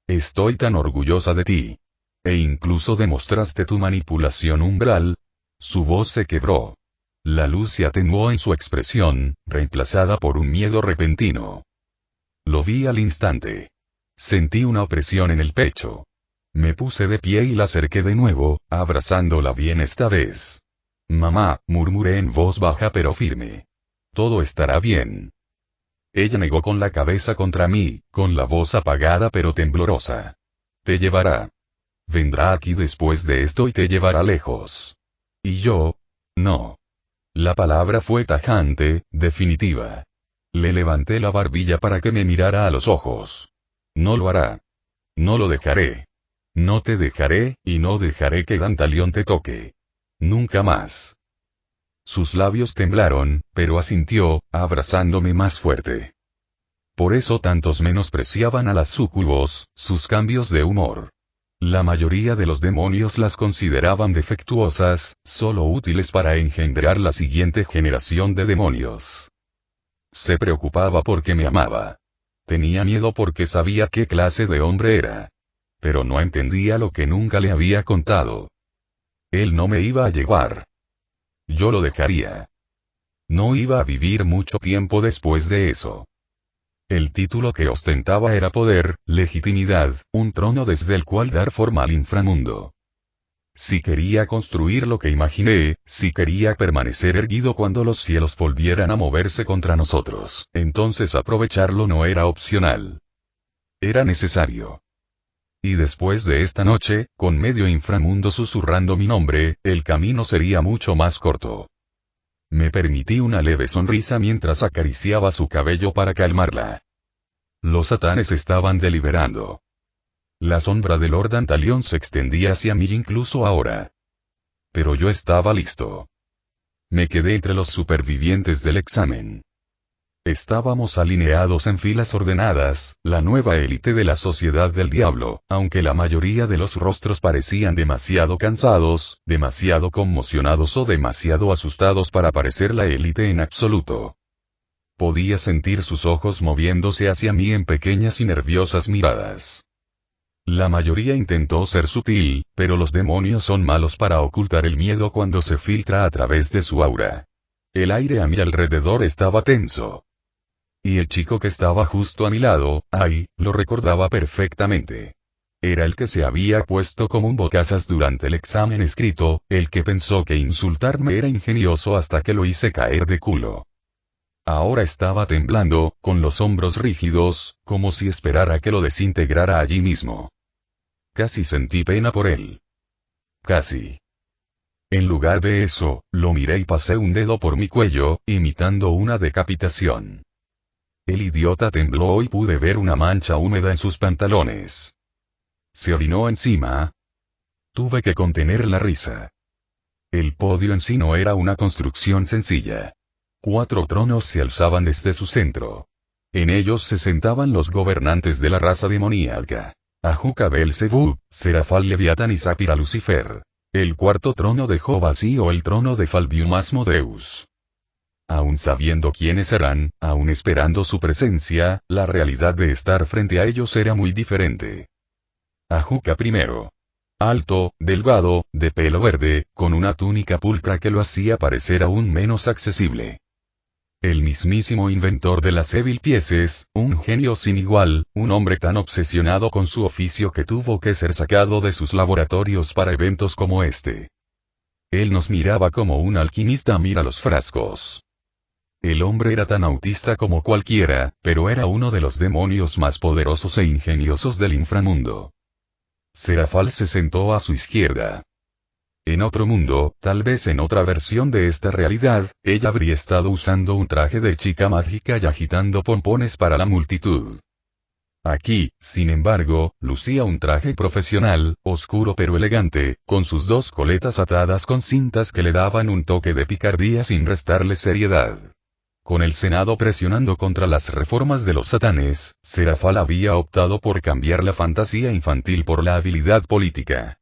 Estoy tan orgullosa de ti. E incluso demostraste tu manipulación umbral. Su voz se quebró. La luz se atenuó en su expresión, reemplazada por un miedo repentino. Lo vi al instante. Sentí una opresión en el pecho. Me puse de pie y la acerqué de nuevo, abrazándola bien esta vez. Mamá, murmuré en voz baja pero firme. Todo estará bien. Ella negó con la cabeza contra mí, con la voz apagada pero temblorosa. Te llevará. Vendrá aquí después de esto y te llevará lejos. Y yo, no. La palabra fue tajante, definitiva. Le levanté la barbilla para que me mirara a los ojos. No lo hará. No lo dejaré. No te dejaré, y no dejaré que Dantalión te toque. Nunca más. Sus labios temblaron, pero asintió, abrazándome más fuerte. Por eso tantos menospreciaban a las súcubos, sus cambios de humor. La mayoría de los demonios las consideraban defectuosas, solo útiles para engendrar la siguiente generación de demonios. Se preocupaba porque me amaba. Tenía miedo porque sabía qué clase de hombre era. Pero no entendía lo que nunca le había contado. Él no me iba a llevar. Yo lo dejaría. No iba a vivir mucho tiempo después de eso. El título que ostentaba era poder, legitimidad, un trono desde el cual dar forma al inframundo. Si quería construir lo que imaginé, si quería permanecer erguido cuando los cielos volvieran a moverse contra nosotros, entonces aprovecharlo no era opcional. Era necesario. Y después de esta noche, con medio inframundo susurrando mi nombre, el camino sería mucho más corto. Me permití una leve sonrisa mientras acariciaba su cabello para calmarla. Los satanes estaban deliberando. La sombra de Lord Dantalión se extendía hacia mí incluso ahora. Pero yo estaba listo. Me quedé entre los supervivientes del examen. Estábamos alineados en filas ordenadas, la nueva élite de la sociedad del diablo, aunque la mayoría de los rostros parecían demasiado cansados, demasiado conmocionados o demasiado asustados para parecer la élite en absoluto. Podía sentir sus ojos moviéndose hacia mí en pequeñas y nerviosas miradas. La mayoría intentó ser sutil, pero los demonios son malos para ocultar el miedo cuando se filtra a través de su aura. El aire a mi alrededor estaba tenso. Y el chico que estaba justo a mi lado, ay, lo recordaba perfectamente. Era el que se había puesto como un bocazas durante el examen escrito, el que pensó que insultarme era ingenioso hasta que lo hice caer de culo. Ahora estaba temblando, con los hombros rígidos, como si esperara que lo desintegrara allí mismo. Casi sentí pena por él. Casi. En lugar de eso, lo miré y pasé un dedo por mi cuello, imitando una decapitación. El idiota tembló y pude ver una mancha húmeda en sus pantalones. Se orinó encima. Tuve que contener la risa. El podio en sí no era una construcción sencilla. 4 tronos se alzaban desde su centro. En ellos se sentaban los gobernantes de la raza demoníaca. Ajuca Beelzebub, Serafal Leviatán y Sapira Lucifer. El cuarto trono dejó vacío el trono de Falbium Asmodeus. Aun sabiendo quiénes eran, aun esperando su presencia, la realidad de estar frente a ellos era muy diferente. Ajuca primero. Alto, delgado, de pelo verde, con una túnica pulcra que lo hacía parecer aún menos accesible. El mismísimo inventor de las Evil Pieces, un genio sin igual, un hombre tan obsesionado con su oficio que tuvo que ser sacado de sus laboratorios para eventos como este. Él nos miraba como un alquimista mira los frascos. El hombre era tan autista como cualquiera, pero era uno de los demonios más poderosos e ingeniosos del inframundo. Serafal se sentó a su izquierda. En otro mundo, tal vez en otra versión de esta realidad, ella habría estado usando un traje de chica mágica y agitando pompones para la multitud. Aquí, sin embargo, lucía un traje profesional, oscuro pero elegante, con sus dos coletas atadas con cintas que le daban un toque de picardía sin restarle seriedad. Con el Senado presionando contra las reformas de los satanes, Serafal había optado por cambiar la fantasía infantil por la habilidad política.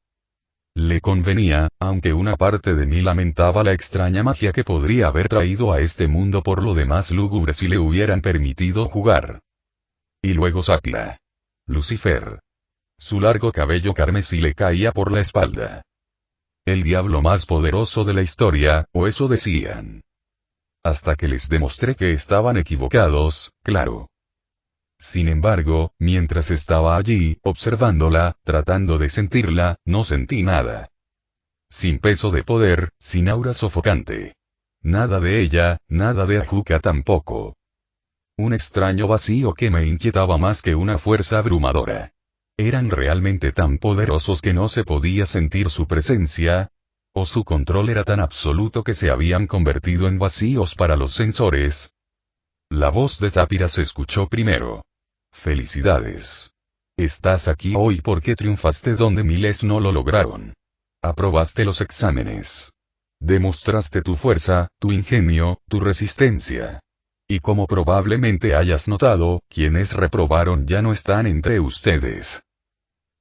Le convenía, aunque una parte de mí lamentaba la extraña magia que podría haber traído a este mundo por lo demás lúgubre si le hubieran permitido jugar. Y luego Sapira. Lucifer. Su largo cabello carmesí le caía por la espalda. El diablo más poderoso de la historia, o eso decían. Hasta que les demostré que estaban equivocados, claro. Sin embargo, mientras estaba allí, observándola, tratando de sentirla, no sentí nada. Sin peso de poder, sin aura sofocante. Nada de ella, nada de Ajuca tampoco. Un extraño vacío que me inquietaba más que una fuerza abrumadora. ¿Eran realmente tan poderosos que no se podía sentir su presencia? ¿O su control era tan absoluto que se habían convertido en vacíos para los sensores? La voz de Sapira se escuchó primero. Felicidades. Estás aquí hoy porque triunfaste donde miles no lo lograron. Aprobaste los exámenes. Demostraste tu fuerza, tu ingenio, tu resistencia. Y como probablemente hayas notado, quienes reprobaron ya no están entre ustedes.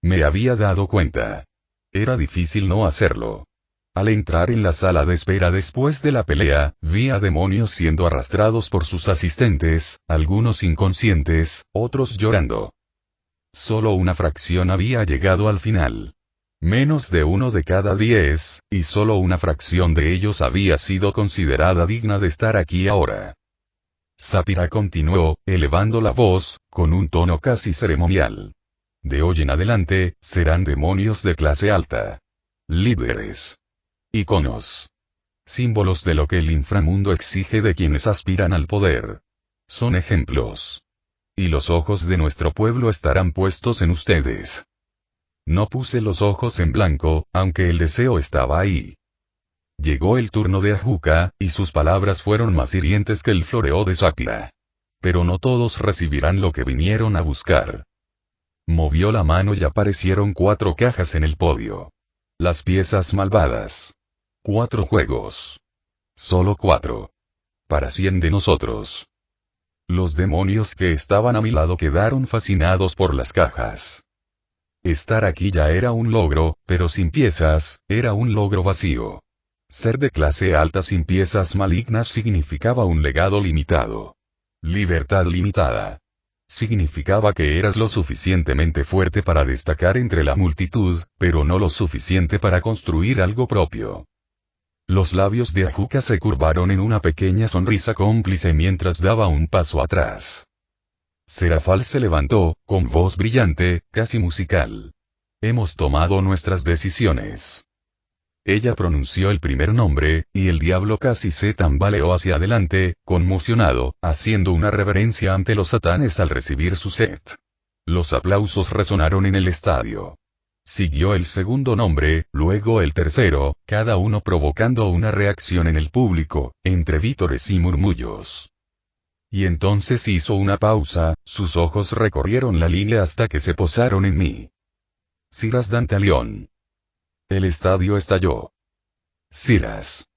Me había dado cuenta. Era difícil no hacerlo. Al entrar en la sala de espera después de la pelea, vi a demonios siendo arrastrados por sus asistentes, algunos inconscientes, otros llorando. Solo una fracción había llegado al final. Menos de 1 de cada 10, y solo una fracción de ellos había sido considerada digna de estar aquí ahora. Sapira continuó, elevando la voz, con un tono casi ceremonial. De hoy en adelante, serán demonios de clase alta. Líderes. Iconos. Símbolos de lo que el inframundo exige de quienes aspiran al poder. Son ejemplos. Y los ojos de nuestro pueblo estarán puestos en ustedes. No puse los ojos en blanco, aunque el deseo estaba ahí. Llegó el turno de Ajuca, y sus palabras fueron más hirientes que el floreo de Sapira. Pero no todos recibirán lo que vinieron a buscar. Movió la mano y aparecieron 4 cajas en el podio. Las piezas malvadas. 4 juegos. Solo 4. Para 100 de nosotros. Los demonios que estaban a mi lado quedaron fascinados por las cajas. Estar aquí ya era un logro, pero sin piezas, era un logro vacío. Ser de clase alta sin piezas malignas significaba un legado limitado. Libertad limitada. Significaba que eras lo suficientemente fuerte para destacar entre la multitud, pero no lo suficiente para construir algo propio. Los labios de Ajuca se curvaron en una pequeña sonrisa cómplice mientras daba un paso atrás. Serafal se levantó, con voz brillante, casi musical. Hemos tomado nuestras decisiones. Ella pronunció el primer nombre, y el diablo casi se tambaleó hacia adelante, conmocionado, haciendo una reverencia ante los satanes al recibir su set. Los aplausos resonaron en el estadio. Siguió el segundo nombre, luego el tercero, cada uno provocando una reacción en el público, entre vítores y murmullos. Y entonces hizo una pausa, sus ojos recorrieron la línea hasta que se posaron en mí. Siras Dantalión. El estadio estalló. Siras.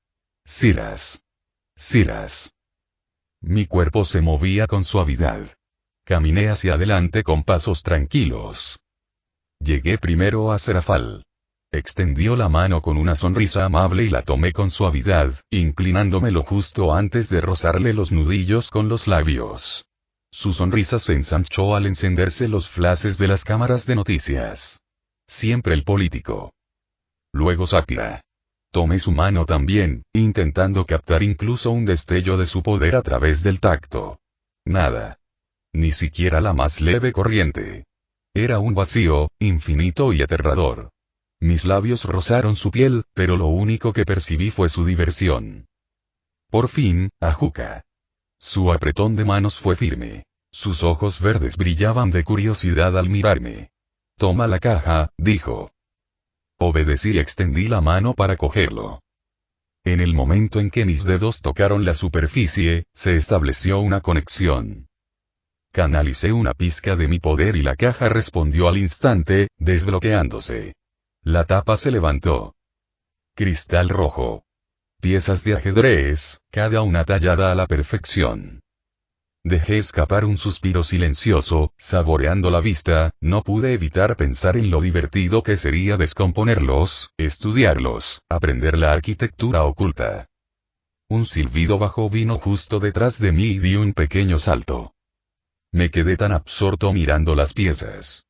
Siras. Siras. Mi cuerpo se movía con suavidad. Caminé hacia adelante con pasos tranquilos. Llegué primero a Serafal. Extendió la mano con una sonrisa amable y la tomé con suavidad, inclinándome lo justo antes de rozarle los nudillos con los labios. Su sonrisa se ensanchó al encenderse los flashes de las cámaras de noticias. Siempre el político. Luego Sapphira. Tomé su mano también, intentando captar incluso un destello de su poder a través del tacto. Nada. Ni siquiera la más leve corriente. Era un vacío, infinito y aterrador. Mis labios rozaron su piel, pero lo único que percibí fue su diversión. Por fin, Ajuka. Su apretón de manos fue firme. Sus ojos verdes brillaban de curiosidad al mirarme. Toma la caja, dijo. Obedecí y extendí la mano para cogerlo. En el momento en que mis dedos tocaron la superficie, se estableció una conexión. Canalicé una pizca de mi poder y la caja respondió al instante, desbloqueándose. La tapa se levantó. Cristal rojo. Piezas de ajedrez, cada una tallada a la perfección. Dejé escapar un suspiro silencioso, saboreando la vista, no pude evitar pensar en lo divertido que sería descomponerlos, estudiarlos, aprender la arquitectura oculta. Un silbido bajo vino justo detrás de mí y di un pequeño salto. Me quedé tan absorto mirando las piezas.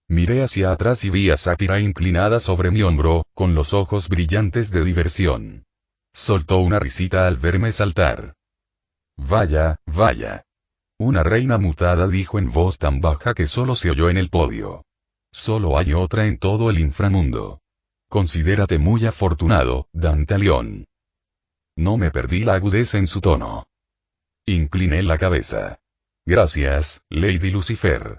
Miré hacia atrás y vi a Sapphira inclinada sobre mi hombro, con los ojos brillantes de diversión. Soltó una risita al verme saltar. Vaya, vaya. Una reina mutada dijo en voz tan baja que solo se oyó en el podio. Solo hay otra en todo el inframundo. Considérate muy afortunado, Dantalión. No me perdí la agudeza en su tono. Incliné la cabeza. Gracias, Lady Lucifer.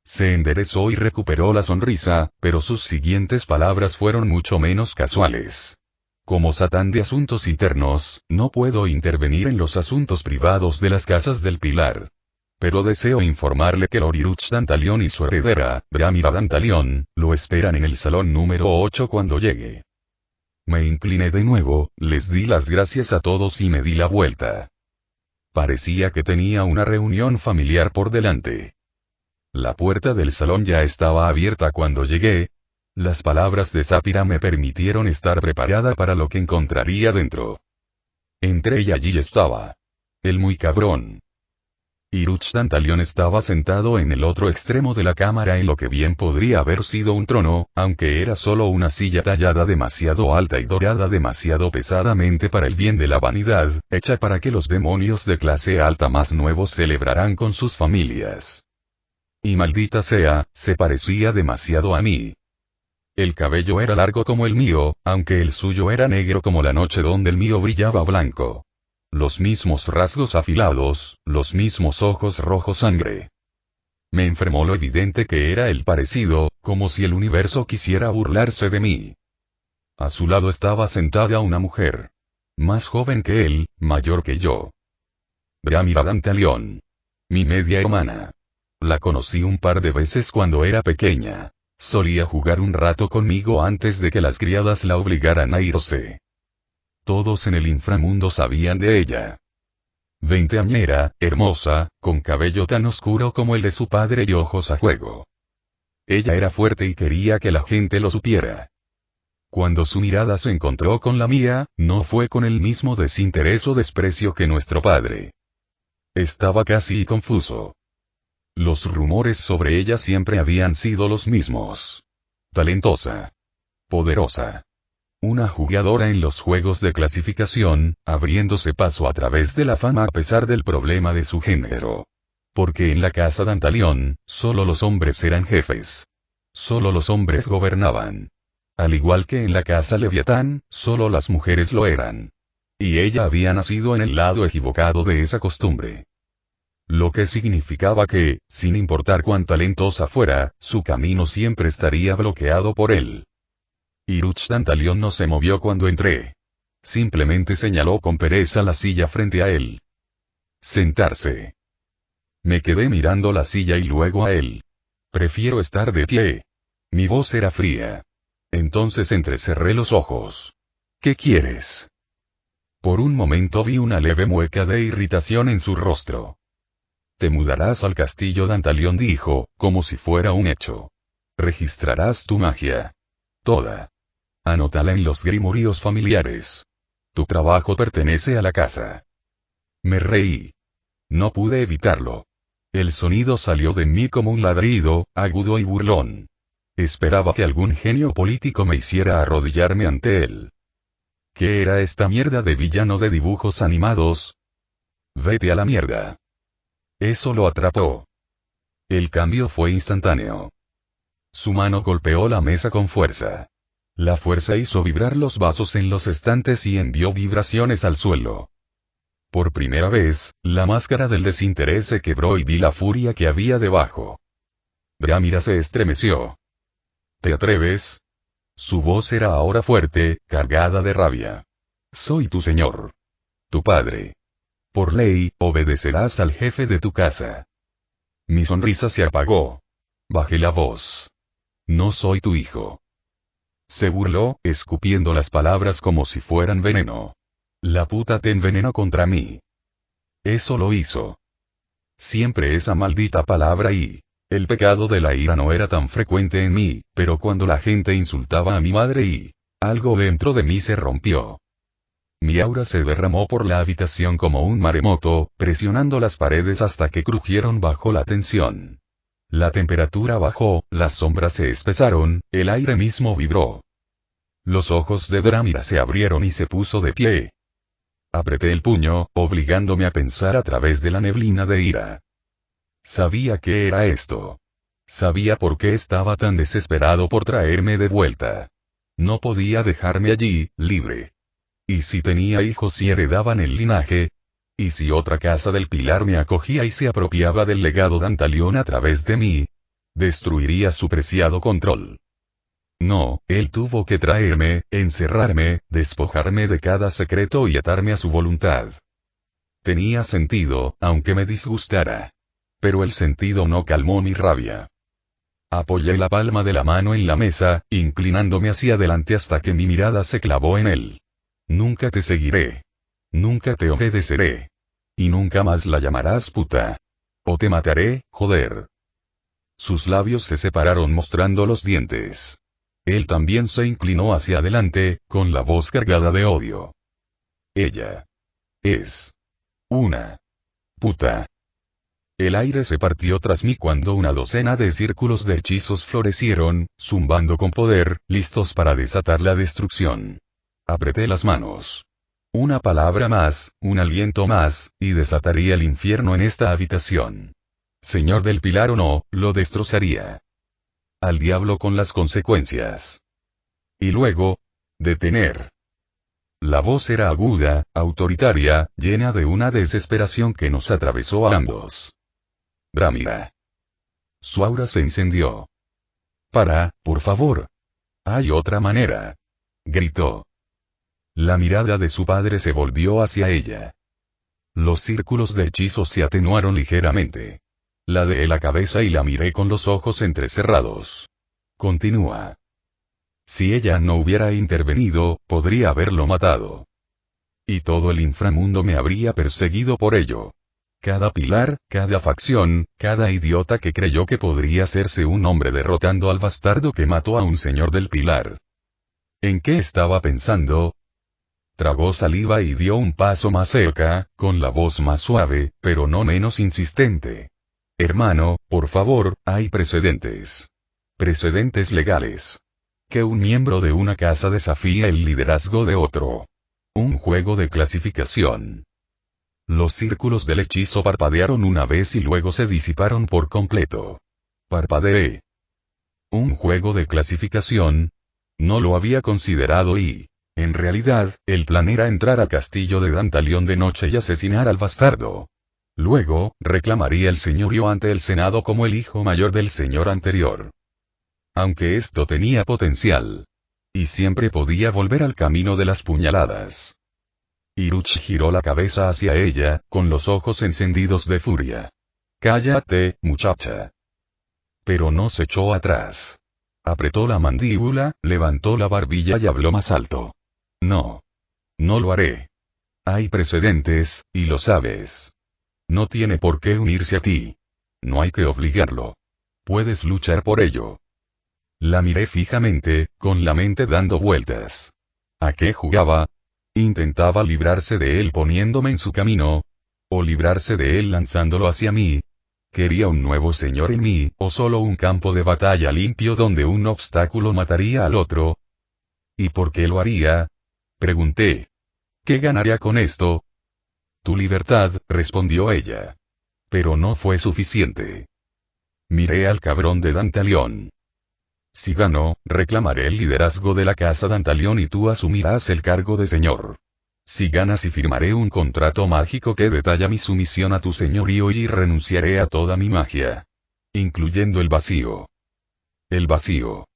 Se enderezó y recuperó la sonrisa, pero sus siguientes palabras fueron mucho menos casuales. Como Satán de asuntos internos, no puedo intervenir en los asuntos privados de las casas del Pilar. Pero deseo informarle que Lord Iruch Dantalión y su heredera, Bramira Dantalión, lo esperan en el salón número 8 cuando llegue. Me incliné de nuevo, les di las gracias a todos y me di la vuelta. Parecía que tenía una reunión familiar por delante. La puerta del salón ya estaba abierta cuando llegué. Las palabras de Sapphira me permitieron estar preparada para lo que encontraría dentro. Entré y allí estaba. El muy cabrón. Iruch Dantalión estaba sentado en el otro extremo de la cámara en lo que bien podría haber sido un trono, aunque era solo una silla tallada demasiado alta y dorada demasiado pesadamente para el bien de la vanidad, hecha para que los demonios de clase alta más nuevos celebrarán con sus familias. Y maldita sea, se parecía demasiado a mí. El cabello era largo como el mío, aunque el suyo era negro como la noche donde el mío brillaba blanco. Los mismos rasgos afilados, los mismos ojos rojo sangre. Me enfermó lo evidente que era el parecido, como si el universo quisiera burlarse de mí. A su lado estaba sentada una mujer. Más joven que él, mayor que yo. Bramira Dantalión. Mi media hermana. La conocí un par de veces cuando era pequeña. Solía jugar un rato conmigo antes de que las criadas la obligaran a irse. Todos en el inframundo sabían de ella. Veinteañera, hermosa, con cabello tan oscuro como el de su padre y ojos a fuego. Ella era fuerte y quería que la gente lo supiera. Cuando su mirada se encontró con la mía, no fue con el mismo desinterés o desprecio que nuestro padre. Estaba casi confuso. Los rumores sobre ella siempre habían sido los mismos. Talentosa. Poderosa. Una jugadora en los juegos de clasificación, abriéndose paso a través de la fama a pesar del problema de su género. Porque en la casa Dantalión, solo los hombres eran jefes. Solo los hombres gobernaban. Al igual que en la casa Leviatán, solo las mujeres lo eran. Y ella había nacido en el lado equivocado de esa costumbre. Lo que significaba que, sin importar cuán talentosa fuera, su camino siempre estaría bloqueado por él. Iruch Dantalión no se movió cuando entré. Simplemente señaló con pereza la silla frente a él. Sentarse. Me quedé mirando la silla y luego a él. Prefiero estar de pie. Mi voz era fría. Entonces entrecerré los ojos. ¿Qué quieres? Por un momento vi una leve mueca de irritación en su rostro. Te mudarás al castillo Dantalión, dijo, como si fuera un hecho. Registrarás tu magia. Toda. Anótala en los grimorios familiares. Tu trabajo pertenece a la casa. Me reí. No pude evitarlo. El sonido salió de mí como un ladrido, agudo y burlón. Esperaba que algún genio político me hiciera arrodillarme ante él. ¿Qué era esta mierda de villano de dibujos animados? Vete a la mierda. Eso lo atrapó. El cambio fue instantáneo. Su mano golpeó la mesa con fuerza. La fuerza hizo vibrar los vasos en los estantes y envió vibraciones al suelo. Por primera vez, la máscara del desinterés se quebró y vi la furia que había debajo. Drámira se estremeció. ¿Te atreves? Su voz era ahora fuerte, cargada de rabia. Soy tu señor. Tu padre. Por ley, obedecerás al jefe de tu casa. Mi sonrisa se apagó. Bajé la voz. No soy tu hijo. Se burló, escupiendo las palabras como si fueran veneno. La puta te envenenó contra mí. Eso lo hizo. Siempre esa maldita palabra y... El pecado de la ira no era tan frecuente en mí, pero cuando la gente insultaba a mi madre y... Algo dentro de mí se rompió. Mi aura se derramó por la habitación como un maremoto, presionando las paredes hasta que crujieron bajo la tensión. La temperatura bajó, las sombras se espesaron, el aire mismo vibró. Los ojos de Drámira se abrieron y se puso de pie. Apreté el puño, obligándome a pensar a través de la neblina de ira. Sabía qué era esto. Sabía por qué estaba tan desesperado por traerme de vuelta. No podía dejarme allí, libre. ¿Y si tenía hijos y heredaban el linaje? ¿Y si otra casa del Pilar me acogía y se apropiaba del legado Dantalión a través de mí? Destruiría su preciado control. No, él tuvo que traerme, encerrarme, despojarme de cada secreto y atarme a su voluntad. Tenía sentido, aunque me disgustara. Pero el sentido no calmó mi rabia. Apoyé la palma de la mano en la mesa, inclinándome hacia adelante hasta que mi mirada se clavó en él. Nunca te seguiré. Nunca te obedeceré. Y nunca más la llamarás puta. O te mataré, joder. Sus labios se separaron mostrando los dientes. Él también se inclinó hacia adelante, con la voz cargada de odio. Ella. Es. Una. Puta. El aire se partió tras mí cuando una docena de círculos de hechizos florecieron, zumbando con poder, listos para desatar la destrucción. Apreté las manos. Una palabra más, un aliento más, y desataría el infierno en esta habitación. Señor del Pilar o no, lo destrozaría. Al diablo con las consecuencias. Y luego, detener. La voz era aguda, autoritaria, llena de una desesperación que nos atravesó a ambos. Drámira. Su aura se incendió. Para, por favor. Hay otra manera. Gritó. La mirada de su padre se volvió hacia ella. Los círculos de hechizos se atenuaron ligeramente. Ladeé la cabeza y la miré con los ojos entrecerrados. Continúa. Si ella no hubiera intervenido, podría haberlo matado. Y todo el inframundo me habría perseguido por ello. Cada pilar, cada facción, cada idiota que creyó que podría hacerse un hombre derrotando al bastardo que mató a un señor del Pilar. ¿En qué estaba pensando? Tragó saliva y dio un paso más cerca, con la voz más suave, pero no menos insistente. Hermano, por favor, hay precedentes. Precedentes legales. Que un miembro de una casa desafía el liderazgo de otro. Un juego de clasificación. Los círculos del hechizo parpadearon una vez y luego se disiparon por completo. Parpadeé. ¿Un juego de clasificación? No lo había considerado y... En realidad, el plan era entrar al castillo de Dantalión de noche y asesinar al bastardo. Luego, reclamaría el señorío ante el Senado como el hijo mayor del señor anterior. Aunque esto tenía potencial. Y siempre podía volver al camino de las puñaladas. Iruch giró la cabeza hacia ella, con los ojos encendidos de furia. Cállate, muchacha. Pero no se echó atrás. Apretó la mandíbula, levantó la barbilla y habló más alto. No. No lo haré. Hay precedentes, y lo sabes. No tiene por qué unirse a ti. No hay que obligarlo. Puedes luchar por ello. La miré fijamente, con la mente dando vueltas. ¿A qué jugaba? ¿Intentaba librarse de él poniéndome en su camino? ¿O librarse de él lanzándolo hacia mí? ¿Quería un nuevo señor en mí, o solo un campo de batalla limpio donde un obstáculo mataría al otro? ¿Y por qué lo haría? Pregunté. ¿Qué ganaría con esto? Tu libertad, respondió ella. Pero no fue suficiente. Miré al cabrón de Dantalión. Si gano, reclamaré el liderazgo de la casa Dantalión y tú asumirás el cargo de señor. Si ganas y firmaré un contrato mágico que detalla mi sumisión a tu señorío y renunciaré a toda mi magia. Incluyendo el vacío. El vacío.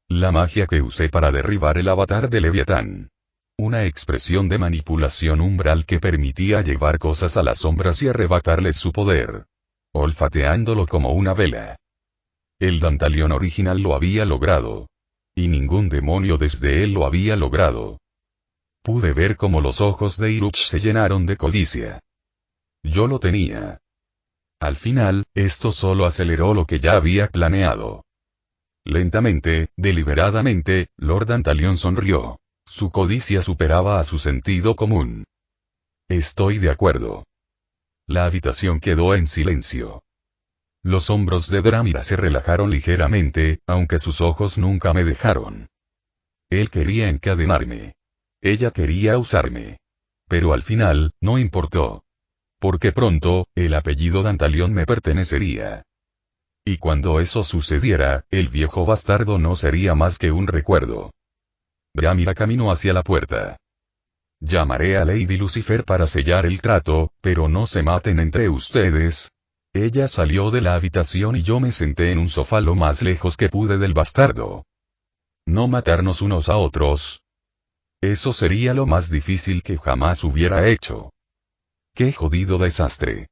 La magia que usé para derribar el avatar de Leviatán. Una expresión de manipulación umbral que permitía llevar cosas a las sombras y arrebatarles su poder. Olfateándolo como una vela. El Dantalión original lo había logrado. Y ningún demonio desde él lo había logrado. Pude ver cómo los ojos de Iruch se llenaron de codicia. Yo lo tenía. Al final, esto solo aceleró lo que ya había planeado. Lentamente, deliberadamente, Lord Dantalión sonrió. Su codicia superaba a su sentido común. Estoy de acuerdo. La habitación quedó en silencio. Los hombros de Dramira se relajaron ligeramente, aunque sus ojos nunca me dejaron. Él quería encadenarme. Ella quería usarme. Pero al final, no importó. Porque pronto, el apellido Dantalión me pertenecería. Y cuando eso sucediera, el viejo bastardo no sería más que un recuerdo. Dramira caminó hacia la puerta. Llamaré a Lady Lucifer para sellar el trato, pero no se maten entre ustedes. Ella salió de la habitación y yo me senté en un sofá lo más lejos que pude del bastardo. No matarnos unos a otros. Eso sería lo más difícil que jamás hubiera hecho. ¡Qué jodido desastre!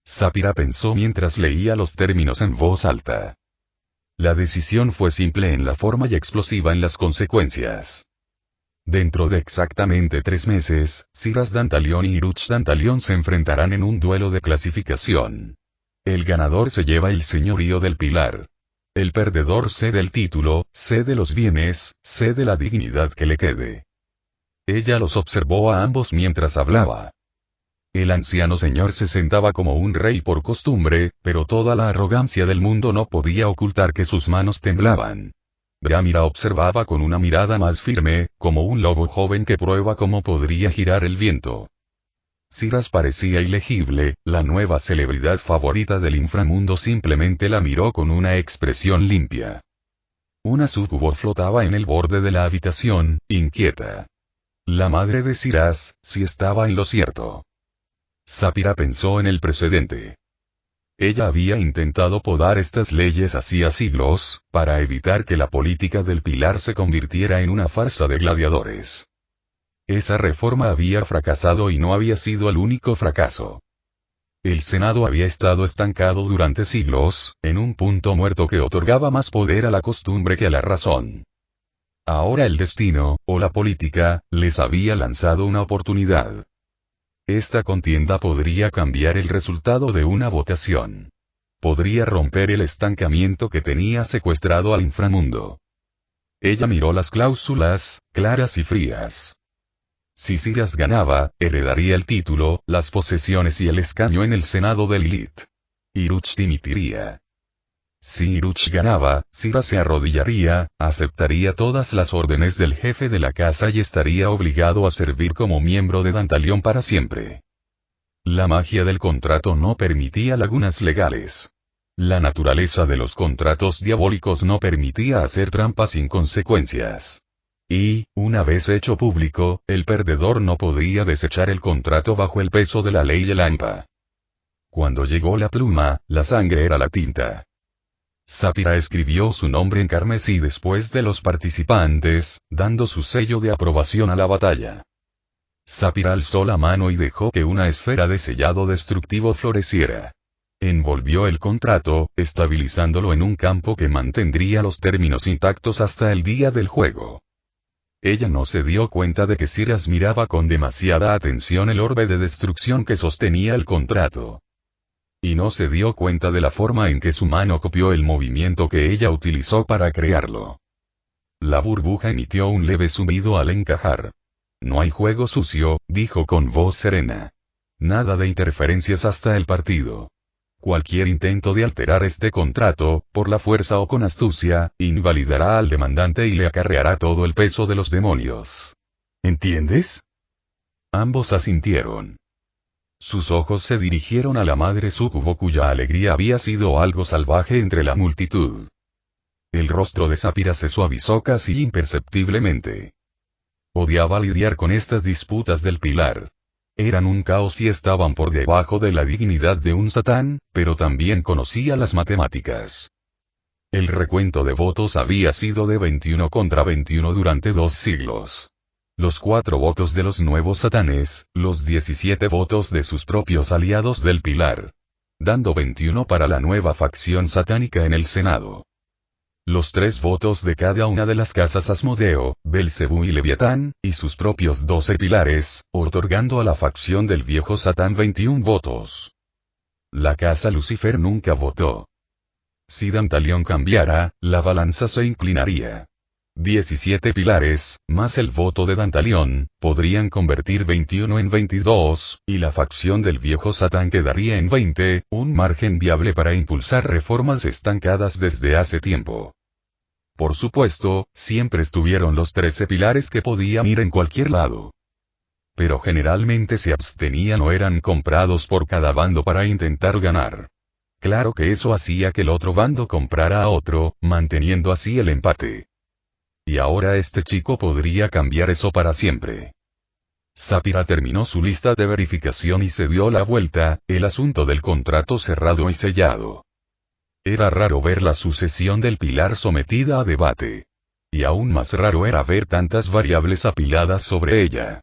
Saphira pensó mientras leía los términos en voz alta. La decisión fue simple en la forma y explosiva en las consecuencias. Dentro de exactamente 3 meses, Siras Dantalión y Iruch Dantalión se enfrentarán en un duelo de clasificación. El ganador se lleva el señorío del Pilar. El perdedor cede el título, cede los bienes, cede la dignidad que le quede. Ella los observó a ambos mientras hablaba. El anciano señor se sentaba como un rey por costumbre, pero toda la arrogancia del mundo no podía ocultar que sus manos temblaban. Dramira observaba con una mirada más firme, como un lobo joven que prueba cómo podría girar el viento. Siras parecía ilegible, la nueva celebridad favorita del inframundo simplemente la miró con una expresión limpia. Una súcubo flotaba en el borde de la habitación, inquieta. La madre de Siras, si estaba en lo cierto. Saphira pensó en el precedente. Ella había intentado podar estas leyes hacía siglos, para evitar que la política del Pilar se convirtiera en una farsa de gladiadores. Esa reforma había fracasado y no había sido el único fracaso. El Senado había estado estancado durante siglos, en un punto muerto que otorgaba más poder a la costumbre que a la razón. Ahora el destino, o la política, les había lanzado una oportunidad. Esta contienda podría cambiar el resultado de una votación. Podría romper el estancamiento que tenía secuestrado al inframundo. Ella miró las cláusulas, claras y frías. Si Siras ganaba, heredaría el título, las posesiones y el escaño en el Senado de Lilith. Iruch dimitiría. Si Iruch ganaba, Siras se arrodillaría, aceptaría todas las órdenes del jefe de la casa y estaría obligado a servir como miembro de Dantalión para siempre. La magia del contrato no permitía lagunas legales. La naturaleza de los contratos diabólicos no permitía hacer trampas sin consecuencias. Y, una vez hecho público, el perdedor no podía desechar el contrato bajo el peso de la ley Elampa. Cuando llegó la pluma, la sangre era la tinta. Saphira escribió su nombre en carmesí después de los participantes, dando su sello de aprobación a la batalla. Saphira alzó la mano y dejó que una esfera de sellado destructivo floreciera. Envolvió el contrato, estabilizándolo en un campo que mantendría los términos intactos hasta el día del juego. Ella no se dio cuenta de que Siras miraba con demasiada atención el orbe de destrucción que sostenía el contrato. Y no se dio cuenta de la forma en que su mano copió el movimiento que ella utilizó para crearlo. La burbuja emitió un leve zumbido al encajar. No hay juego sucio, dijo con voz serena. Nada de interferencias hasta el partido. Cualquier intento de alterar este contrato, por la fuerza o con astucia, invalidará al demandante y le acarreará todo el peso de los demonios. ¿Entiendes? Ambos asintieron. Sus ojos se dirigieron a la madre súcubo cuya alegría había sido algo salvaje entre la multitud. El rostro de Sapphira se suavizó casi imperceptiblemente. Odiaba lidiar con estas disputas del pilar. Eran un caos y estaban por debajo de la dignidad de un satán, pero también conocía las matemáticas. El recuento de votos había sido de 21 contra 21 durante 2 siglos. Los 4 votos de los nuevos satanes, los 17 votos de sus propios aliados del pilar. Dando 21 para la nueva facción satánica en el Senado. Los 3 votos de cada una de las casas Asmodeo, Belcebú y Leviatán, y sus propios 12 pilares, otorgando a la facción del viejo Satán 21 votos. La casa Lucifer nunca votó. Si Dantalión cambiara, la balanza se inclinaría. 17 pilares, más el voto de Dantalión, podrían convertir 21 en 22, y la facción del viejo Satán quedaría en 20, un margen viable para impulsar reformas estancadas desde hace tiempo. Por supuesto, siempre estuvieron los 13 pilares que podían ir en cualquier lado. Pero generalmente se abstenían o eran comprados por cada bando para intentar ganar. Claro que eso hacía que el otro bando comprara a otro, manteniendo así el empate. Y ahora este chico podría cambiar eso para siempre. Sapphira terminó su lista de verificación y se dio la vuelta, el asunto del contrato cerrado y sellado. Era raro ver la sucesión del pilar sometida a debate. Y aún más raro era ver tantas variables apiladas sobre ella.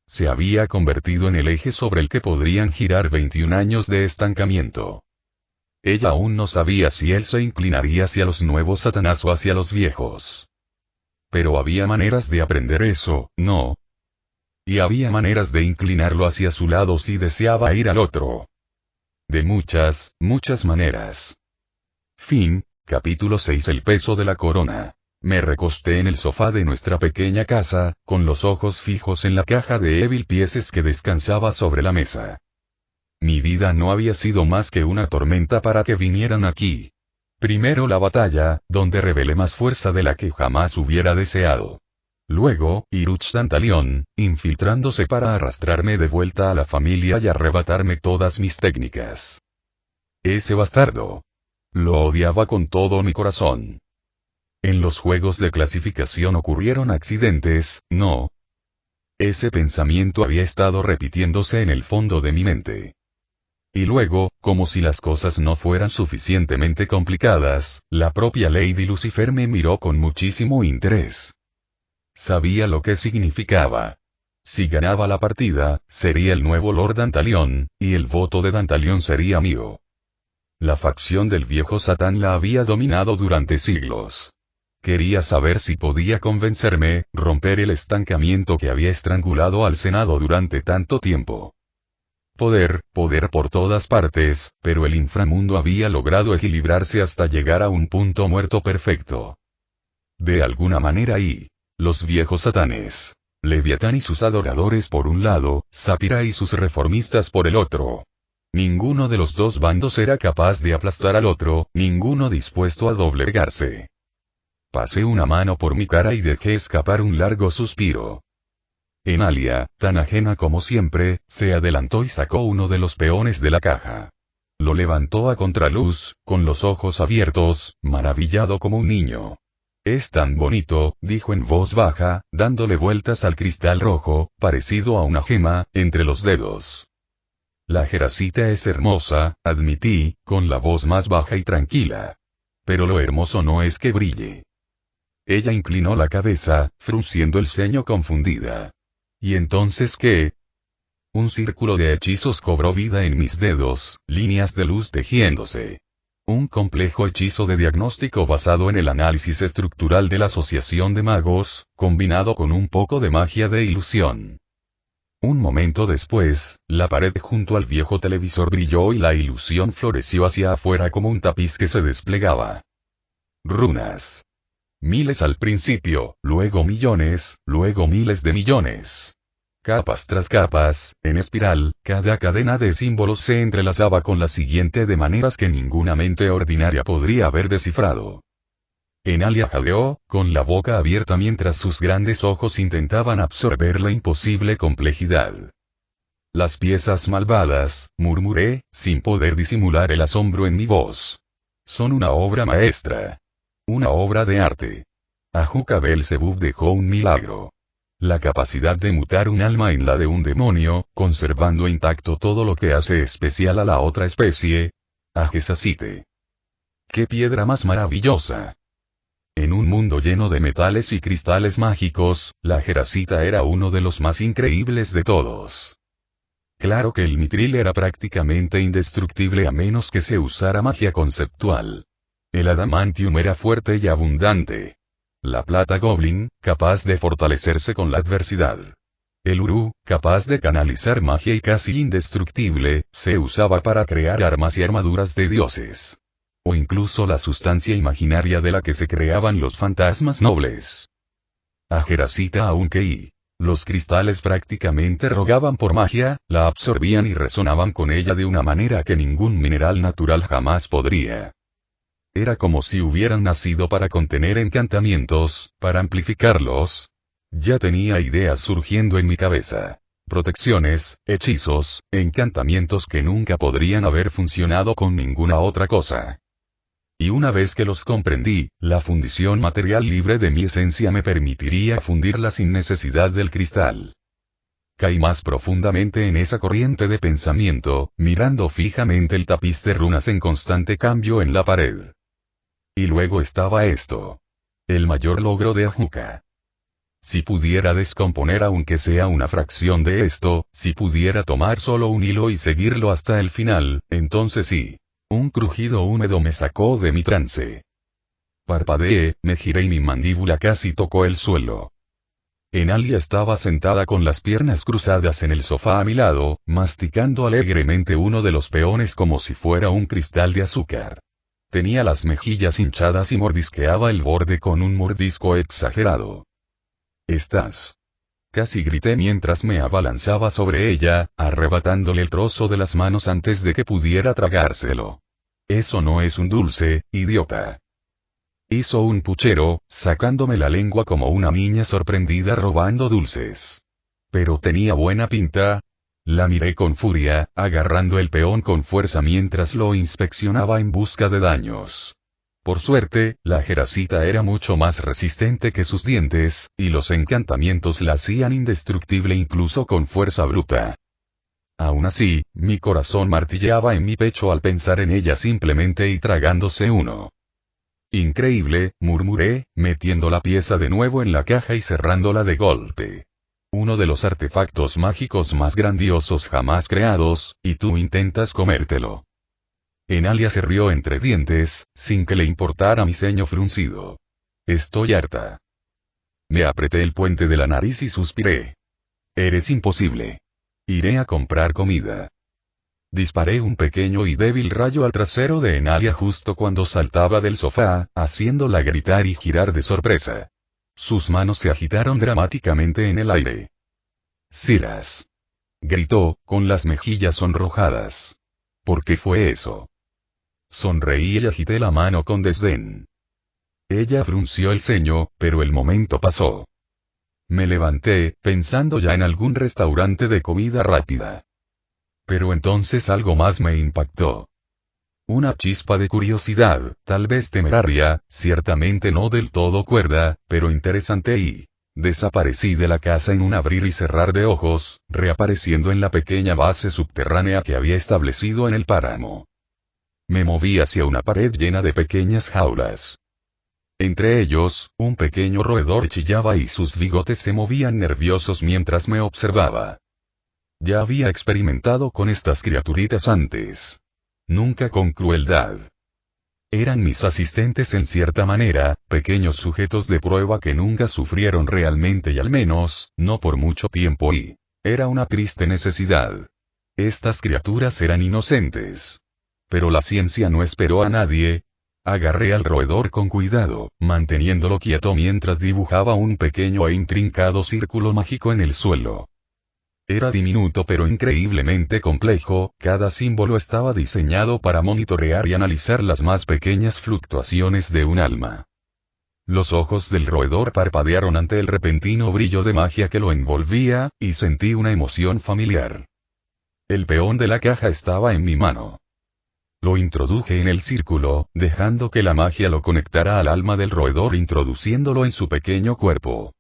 Se había convertido en el eje sobre el que podrían girar 21 años de estancamiento. Ella aún no sabía si él se inclinaría hacia los nuevos Satanás o hacia los viejos. Pero había maneras de aprender eso, ¿no? Y había maneras de inclinarlo hacia su lado si deseaba ir al otro. De muchas, muchas maneras. Fin, capítulo 6. El peso de la corona. Me recosté en el sofá de nuestra pequeña casa, con los ojos fijos en la caja de Evil Pieces que descansaba sobre la mesa. Mi vida no había sido más que una tormenta para que vinieran aquí. Primero la batalla, donde revelé más fuerza de la que jamás hubiera deseado. Luego, Iruch Dantalión, infiltrándose para arrastrarme de vuelta a la familia y arrebatarme todas mis técnicas. Ese bastardo. Lo odiaba con todo mi corazón. En los juegos de clasificación ocurrieron accidentes, ¿no? Ese pensamiento había estado repitiéndose en el fondo de mi mente. Y luego, como si las cosas no fueran suficientemente complicadas, la propia Lady Lucifer me miró con muchísimo interés. Sabía lo que significaba. Si ganaba la partida, sería el nuevo Lord Dantalión, y el voto de Dantalión sería mío. La facción del viejo Satán la había dominado durante siglos. Quería saber si podía convencerme, romper el estancamiento que había estrangulado al Senado durante tanto tiempo. Poder por todas partes, pero el inframundo había logrado equilibrarse hasta llegar a un punto muerto perfecto. De alguna manera los viejos satanes, Leviatán y sus adoradores por un lado, Sapphira y sus reformistas por el otro. Ninguno de los dos bandos era capaz de aplastar al otro, ninguno dispuesto a doblegarse. Pasé una mano por mi cara y dejé escapar un largo suspiro. Enalia, tan ajena como siempre, se adelantó y sacó uno de los peones de la caja. Lo levantó a contraluz, con los ojos abiertos, maravillado como un niño. Es tan bonito, dijo en voz baja, dándole vueltas al cristal rojo, parecido a una gema, entre los dedos. La jeracita es hermosa, admití, con la voz más baja y tranquila. Pero lo hermoso no es que brille. Ella inclinó la cabeza, frunciendo el ceño confundida. ¿Y entonces qué? Un círculo de hechizos cobró vida en mis dedos, líneas de luz tejiéndose. Un complejo hechizo de diagnóstico basado en el análisis estructural de la asociación de magos, combinado con un poco de magia de ilusión. Un momento después, la pared junto al viejo televisor brilló y la ilusión floreció hacia afuera como un tapiz que se desplegaba. Runas. Miles al principio, luego millones, luego miles de millones. Capas tras capas, en espiral, cada cadena de símbolos se entrelazaba con la siguiente de maneras que ninguna mente ordinaria podría haber descifrado. Enalia jadeó, con la boca abierta mientras sus grandes ojos intentaban absorber la imposible complejidad. Las piezas malvadas, murmuré, sin poder disimular el asombro en mi voz. Son una obra maestra. Una obra de arte. Ajuka Belzebub dejó un milagro. La capacidad de mutar un alma en la de un demonio, conservando intacto todo lo que hace especial a la otra especie. Agesasite. ¡Qué piedra más maravillosa! En un mundo lleno de metales y cristales mágicos, la jerasita era uno de los más increíbles de todos. Claro que el mitril era prácticamente indestructible a menos que se usara magia conceptual. El adamantium era fuerte y abundante. La plata goblin, capaz de fortalecerse con la adversidad. El uru, capaz de canalizar magia y casi indestructible, se usaba para crear armas y armaduras de dioses. O incluso la sustancia imaginaria de la que se creaban los fantasmas nobles. A Jerasita aunque los cristales prácticamente rogaban por magia, la absorbían y resonaban con ella de una manera que ningún mineral natural jamás podría. Era como si hubieran nacido para contener encantamientos, para amplificarlos. Ya tenía ideas surgiendo en mi cabeza. Protecciones, hechizos, encantamientos que nunca podrían haber funcionado con ninguna otra cosa. Y una vez que los comprendí, la fundición material libre de mi esencia me permitiría fundirla sin necesidad del cristal. Caí más profundamente en esa corriente de pensamiento, mirando fijamente el tapiz de runas en constante cambio en la pared. Y luego estaba esto. El mayor logro de Ajuka. Si pudiera descomponer aunque sea una fracción de esto, si pudiera tomar solo un hilo y seguirlo hasta el final, entonces sí. Un crujido húmedo me sacó de mi trance. Parpadeé, me giré y mi mandíbula casi tocó el suelo. Enalia estaba sentada con las piernas cruzadas en el sofá a mi lado, masticando alegremente uno de los peones como si fuera un cristal de azúcar. Tenía las mejillas hinchadas y mordisqueaba el borde con un mordisco exagerado. «¿Estás?» Casi grité mientras me abalanzaba sobre ella, arrebatándole el trozo de las manos antes de que pudiera tragárselo. «Eso no es un dulce, idiota». Hizo un puchero, sacándome la lengua como una niña sorprendida robando dulces. Pero tenía buena pinta. La miré con furia, agarrando el peón con fuerza mientras lo inspeccionaba en busca de daños. Por suerte, la jerasita era mucho más resistente que sus dientes, y los encantamientos la hacían indestructible incluso con fuerza bruta. Aún así, mi corazón martilleaba en mi pecho al pensar en ella simplemente y tragándose uno. «Increíble», murmuré, metiendo la pieza de nuevo en la caja y cerrándola de golpe. «Uno de los artefactos mágicos más grandiosos jamás creados, y tú intentas comértelo». Enalia se rió entre dientes, sin que le importara mi ceño fruncido. «Estoy harta». Me apreté el puente de la nariz y suspiré. «Eres imposible. Iré a comprar comida». Disparé un pequeño y débil rayo al trasero de Enalia justo cuando saltaba del sofá, haciéndola gritar y girar de sorpresa. Sus manos se agitaron dramáticamente en el aire. «Siras», gritó, con las mejillas sonrojadas. «¿Por qué fue eso?» Sonreí y agité la mano con desdén. Ella frunció el ceño, pero el momento pasó. Me levanté, pensando ya en algún restaurante de comida rápida. Pero entonces algo más me impactó. Una chispa de curiosidad, tal vez temeraria, ciertamente no del todo cuerda, pero interesante y... Desaparecí de la casa en un abrir y cerrar de ojos, reapareciendo en la pequeña base subterránea que había establecido en el páramo. Me moví hacia una pared llena de pequeñas jaulas. Entre ellos, un pequeño roedor chillaba y sus bigotes se movían nerviosos mientras me observaba. Ya había experimentado con estas criaturitas antes. Nunca con crueldad. Eran mis asistentes en cierta manera, pequeños sujetos de prueba que nunca sufrieron realmente y al menos, no por mucho tiempo y... Era una triste necesidad. Estas criaturas eran inocentes. Pero la ciencia no esperó a nadie. Agarré al roedor con cuidado, manteniéndolo quieto mientras dibujaba un pequeño e intrincado círculo mágico en el suelo. Era diminuto pero increíblemente complejo, cada símbolo estaba diseñado para monitorear y analizar las más pequeñas fluctuaciones de un alma. Los ojos del roedor parpadearon ante el repentino brillo de magia que lo envolvía, y sentí una emoción familiar. El peón de la caja estaba en mi mano. Lo introduje en el círculo, dejando que la magia lo conectara al alma del roedor introduciéndolo en su pequeño cuerpo.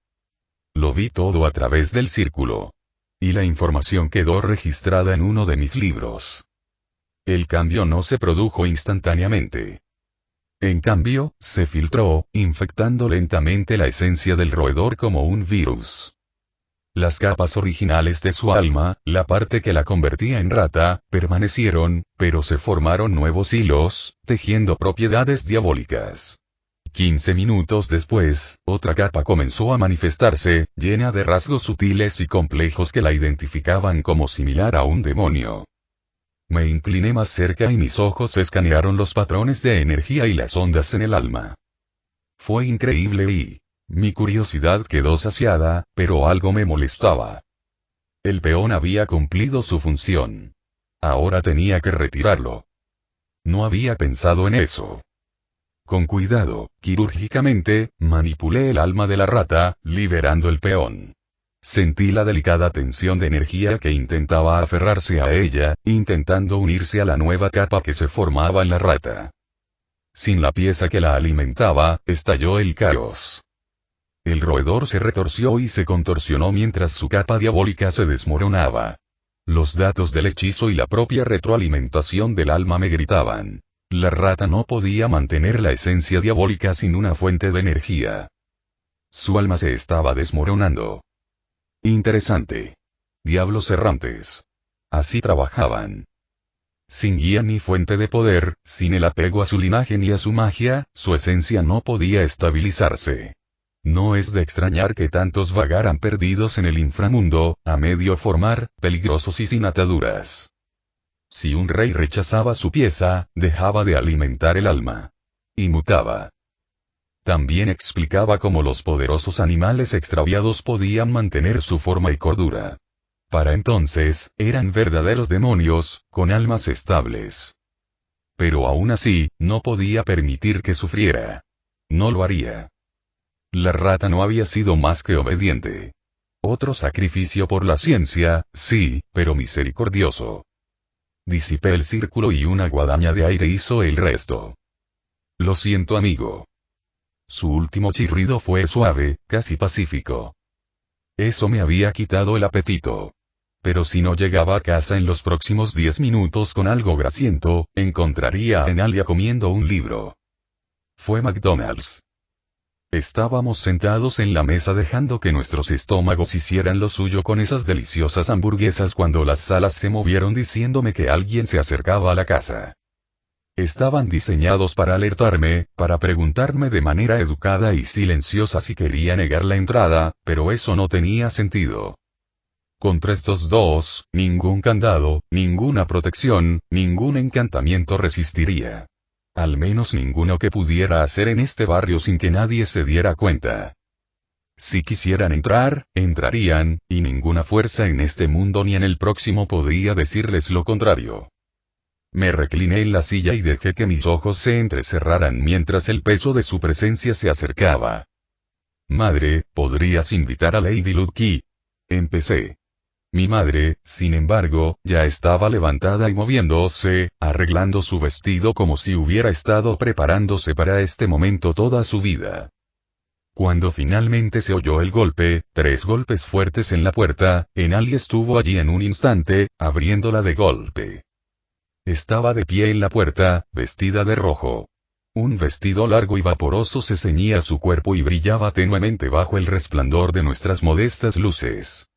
Lo vi todo a través del círculo. Y la información quedó registrada en uno de mis libros. El cambio no se produjo instantáneamente. En cambio, se filtró, infectando lentamente la esencia del roedor como un virus. Las capas originales de su alma, la parte que la convertía en rata, permanecieron, pero se formaron nuevos hilos, tejiendo propiedades diabólicas. 15 minutos después, otra capa comenzó a manifestarse, llena de rasgos sutiles y complejos que la identificaban como similar a un demonio. Me incliné más cerca y mis ojos escanearon los patrones de energía y las ondas en el alma. Fue increíble y mi curiosidad quedó saciada, pero algo me molestaba. El peón había cumplido su función. Ahora tenía que retirarlo. No había pensado en eso. Con cuidado, quirúrgicamente, manipulé el alma de la rata, liberando el peón. Sentí la delicada tensión de energía que intentaba aferrarse a ella, intentando unirse a la nueva capa que se formaba en la rata. Sin la pieza que la alimentaba, estalló el caos. El roedor se retorció y se contorsionó mientras su capa diabólica se desmoronaba. Los datos del hechizo y la propia retroalimentación del alma me gritaban. La rata no podía mantener la esencia diabólica sin una fuente de energía. Su alma se estaba desmoronando. Interesante. Diablos errantes. Así trabajaban. Sin guía ni fuente de poder, sin el apego a su linaje ni a su magia, su esencia no podía estabilizarse. No es de extrañar que tantos vagaran perdidos en el inframundo, a medio formar, peligrosos y sin ataduras. Si un rey rechazaba su pieza, dejaba de alimentar el alma. Y mutaba. También explicaba cómo los poderosos animales extraviados podían mantener su forma y cordura. Para entonces, eran verdaderos demonios, con almas estables. Pero aún así, no podía permitir que sufriera. No lo haría. La rata no había sido más que obediente. Otro sacrificio por la ciencia, sí, pero misericordioso. Disipé el círculo y una guadaña de aire hizo el resto. Lo siento, amigo. Su último chirrido fue suave, casi pacífico. Eso me había quitado el apetito. Pero si no llegaba a casa en los próximos 10 minutos con algo grasiento, encontraría a Enalia comiendo un libro. Fue McDonald's. Estábamos sentados en la mesa dejando que nuestros estómagos hicieran lo suyo con esas deliciosas hamburguesas cuando las salas se movieron diciéndome que alguien se acercaba a la casa. Estaban diseñados para alertarme, para preguntarme de manera educada y silenciosa si quería negar la entrada, pero eso no tenía sentido. Contra estos dos, ningún candado, ninguna protección, ningún encantamiento resistiría. Al menos ninguno que pudiera hacer en este barrio sin que nadie se diera cuenta. Si quisieran entrar, entrarían, y ninguna fuerza en este mundo ni en el próximo podría decirles lo contrario. Me recliné en la silla y dejé que mis ojos se entrecerraran mientras el peso de su presencia se acercaba. Madre, ¿podrías invitar a Lady Lucky? Empecé. Mi madre, sin embargo, ya estaba levantada y moviéndose, arreglando su vestido como si hubiera estado preparándose para este momento toda su vida. Cuando finalmente se oyó el golpe, 3 golpes fuertes en la puerta, Enalia estuvo allí en un instante, abriéndola de golpe. Estaba de pie en la puerta, vestida de rojo. Un vestido largo y vaporoso se ceñía su cuerpo y brillaba tenuemente bajo el resplandor de nuestras modestas luces.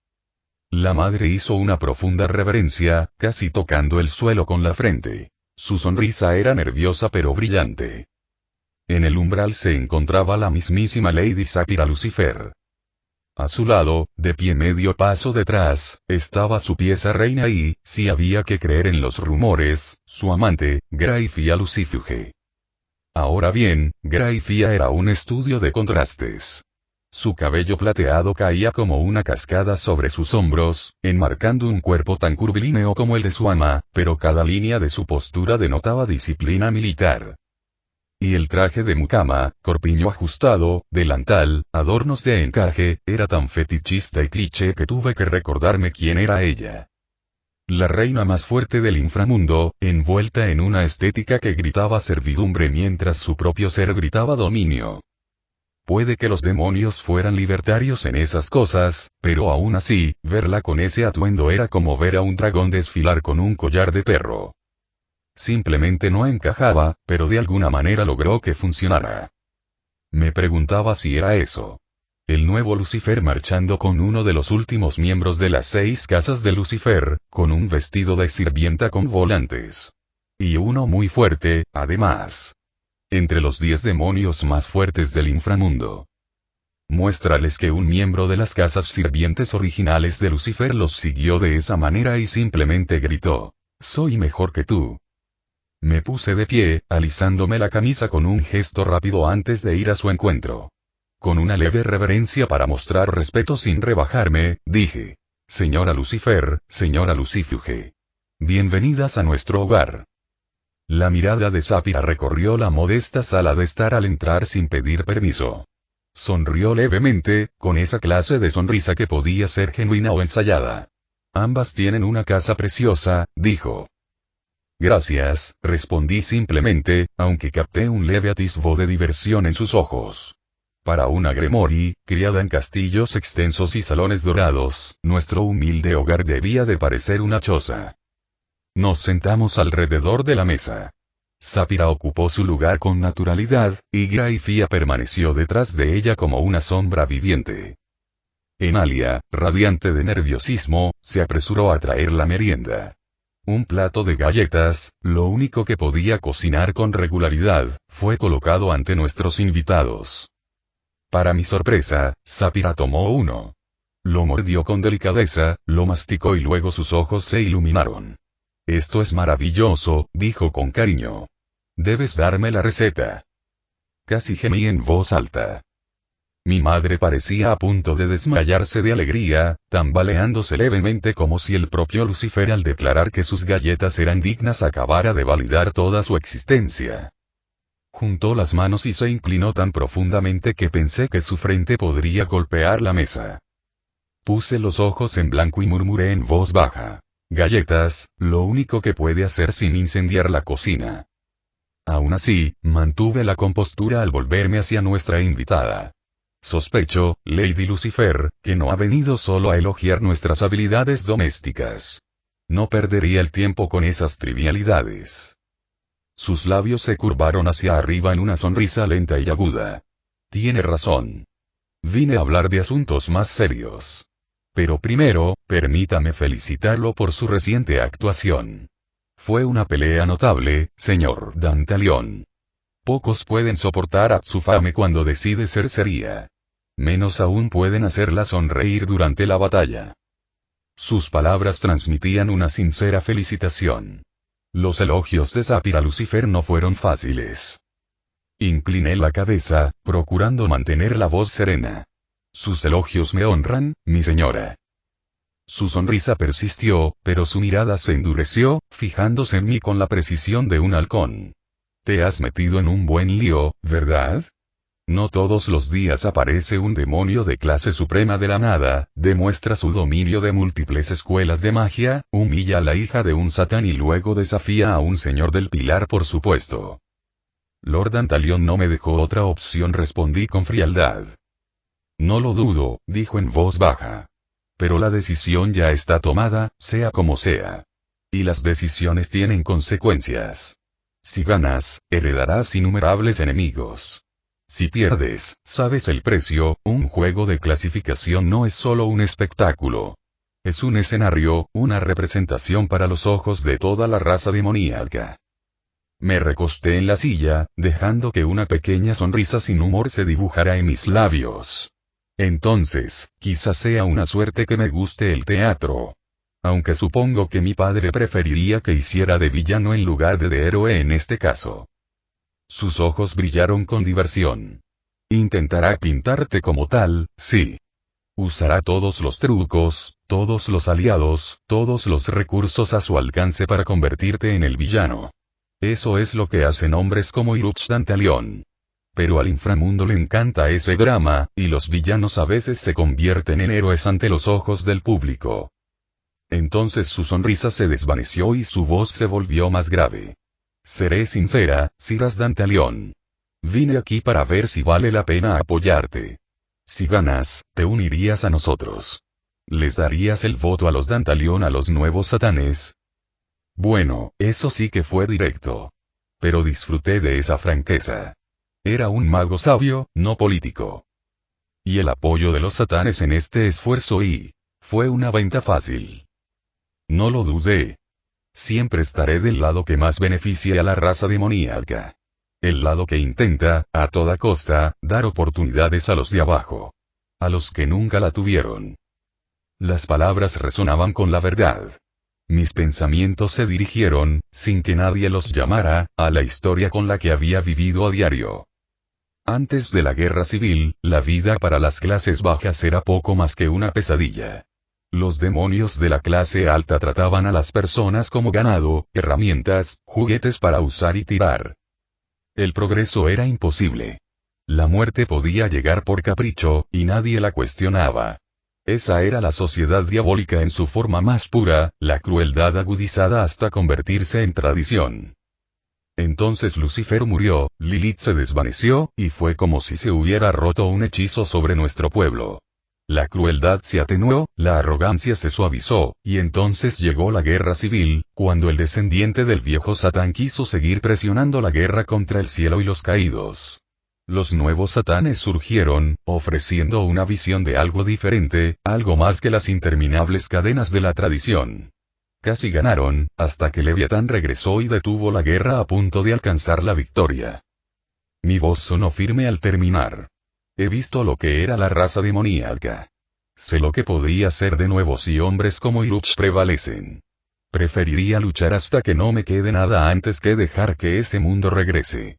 La madre hizo una profunda reverencia, casi tocando el suelo con la frente. Su sonrisa era nerviosa pero brillante. En el umbral se encontraba la mismísima Lady Sapphira Lucifer. A su lado, de pie medio paso detrás, estaba su pieza reina y, si había que creer en los rumores, su amante, Grayfia Lucifuge. Ahora bien, Grayfia era un estudio de contrastes. Su cabello plateado caía como una cascada sobre sus hombros, enmarcando un cuerpo tan curvilíneo como el de su ama, pero cada línea de su postura denotaba disciplina militar. Y el traje de mucama, corpiño ajustado, delantal, adornos de encaje, era tan fetichista y cliché que tuve que recordarme quién era ella. La reina más fuerte del inframundo, envuelta en una estética que gritaba servidumbre mientras su propio ser gritaba dominio. Puede que los demonios fueran libertarios en esas cosas, pero aún así, verla con ese atuendo era como ver a un dragón desfilar con un collar de perro. Simplemente no encajaba, pero de alguna manera logró que funcionara. Me preguntaba si era eso. El nuevo Lucifer marchando con uno de los últimos miembros de las 6 casas de Lucifer, con un vestido de sirvienta con volantes. Y uno muy fuerte, además. Entre los 10 demonios más fuertes del inframundo. Muéstrales que un miembro de las casas sirvientes originales de Lucifer los siguió de esa manera y simplemente gritó: «Soy mejor que tú». Me puse de pie, alisándome la camisa con un gesto rápido antes de ir a su encuentro. Con una leve reverencia para mostrar respeto sin rebajarme, dije: «Señora Lucifer, señora Lucifuge. Bienvenidas a nuestro hogar». La mirada de Saphira recorrió la modesta sala de estar al entrar sin pedir permiso. Sonrió levemente, con esa clase de sonrisa que podía ser genuina o ensayada. «Ambas tienen una casa preciosa», dijo. «Gracias», respondí simplemente, aunque capté un leve atisbo de diversión en sus ojos. Para una Gremori, criada en castillos extensos y salones dorados, nuestro humilde hogar debía de parecer una choza. Nos sentamos alrededor de la mesa. Saphira ocupó su lugar con naturalidad, y Grayfia permaneció detrás de ella como una sombra viviente. Enalia, radiante de nerviosismo, se apresuró a traer la merienda. Un plato de galletas, lo único que podía cocinar con regularidad, fue colocado ante nuestros invitados. Para mi sorpresa, Saphira tomó uno. Lo mordió con delicadeza, lo masticó y luego sus ojos se iluminaron. «Esto es maravilloso», dijo con cariño. «Debes darme la receta». Casi gemí en voz alta. Mi madre parecía a punto de desmayarse de alegría, tambaleándose levemente como si el propio Lucifer al declarar que sus galletas eran dignas acabara de validar toda su existencia. Juntó las manos y se inclinó tan profundamente que pensé que su frente podría golpear la mesa. Puse los ojos en blanco y murmuré en voz baja: «Galletas, lo único que puede hacer sin incendiar la cocina». Aún así, mantuve la compostura al volverme hacia nuestra invitada. «Sospecho, Lady Lucifer, que no ha venido solo a elogiar nuestras habilidades domésticas. No perdería el tiempo con esas trivialidades». Sus labios se curvaron hacia arriba en una sonrisa lenta y aguda. «Tiene razón. Vine a hablar de asuntos más serios. Pero primero, permítame felicitarlo por su reciente actuación. Fue una pelea notable, señor Dantalion. Pocos pueden soportar a Tsufame cuando decide ser seria. Menos aún pueden hacerla sonreír durante la batalla». Sus palabras transmitían una sincera felicitación. Los elogios de Saphira Lucifer no fueron fáciles. Incliné la cabeza, procurando mantener la voz serena. «Sus elogios me honran, mi señora». Su sonrisa persistió, pero su mirada se endureció, fijándose en mí con la precisión de un halcón. «Te has metido en un buen lío, ¿verdad? No todos los días aparece un demonio de clase suprema de la nada, demuestra su dominio de múltiples escuelas de magia, humilla a la hija de un satán y luego desafía a un señor del pilar por supuesto». Lord Dantalion no me dejó otra opción, respondí con frialdad. «No lo dudo», dijo en voz baja. «Pero la decisión ya está tomada, sea como sea. Y las decisiones tienen consecuencias. Si ganas, heredarás innumerables enemigos. Si pierdes, sabes el precio. Un juego de clasificación no es solo un espectáculo. Es un escenario, una representación para los ojos de toda la raza demoníaca». Me recosté en la silla, dejando que una pequeña sonrisa sin humor se dibujara en mis labios. Entonces, quizás sea una suerte que me guste el teatro. Aunque supongo que mi padre preferiría que hiciera de villano en lugar de héroe en este caso. Sus ojos brillaron con diversión. Intentará pintarte como tal, sí. Usará todos los trucos, todos los aliados, todos los recursos a su alcance para convertirte en el villano. Eso es lo que hacen hombres como Iruch Dantalion. Pero al inframundo le encanta ese drama, y los villanos a veces se convierten en héroes ante los ojos del público. Entonces su sonrisa se desvaneció y su voz se volvió más grave. Seré sincera, Siras Dantalion. Vine aquí para ver si vale la pena apoyarte. Si ganas, te unirías a nosotros. ¿Les darías el voto a los Dantalion, a los nuevos satanes? Bueno, eso sí que fue directo. Pero disfruté de esa franqueza. Era un mago sabio, no político. Y el apoyo de los satanes en este esfuerzo fue una venta fácil. No lo dudé. Siempre estaré del lado que más beneficie a la raza demoníaca. El lado que intenta, a toda costa, dar oportunidades a los de abajo. A los que nunca la tuvieron. Las palabras resonaban con la verdad. Mis pensamientos se dirigieron, sin que nadie los llamara, a la historia con la que había vivido a diario. Antes de la guerra civil, la vida para las clases bajas era poco más que una pesadilla. Los demonios de la clase alta trataban a las personas como ganado, herramientas, juguetes para usar y tirar. El progreso era imposible. La muerte podía llegar por capricho, y nadie la cuestionaba. Esa era la sociedad diabólica en su forma más pura, la crueldad agudizada hasta convertirse en tradición. Entonces Lucifer murió, Lilith se desvaneció, y fue como si se hubiera roto un hechizo sobre nuestro pueblo. La crueldad se atenuó, la arrogancia se suavizó, y entonces llegó la guerra civil, cuando el descendiente del viejo Satán quiso seguir presionando la guerra contra el cielo y los caídos. Los nuevos satanes surgieron, ofreciendo una visión de algo diferente, algo más que las interminables cadenas de la tradición. Casi ganaron, hasta que Leviatán regresó y detuvo la guerra a punto de alcanzar la victoria. Mi voz sonó firme al terminar. He visto lo que era la raza demoníaca. Sé lo que podría ser de nuevo si hombres como Iruch prevalecen. Preferiría luchar hasta que no me quede nada antes que dejar que ese mundo regrese.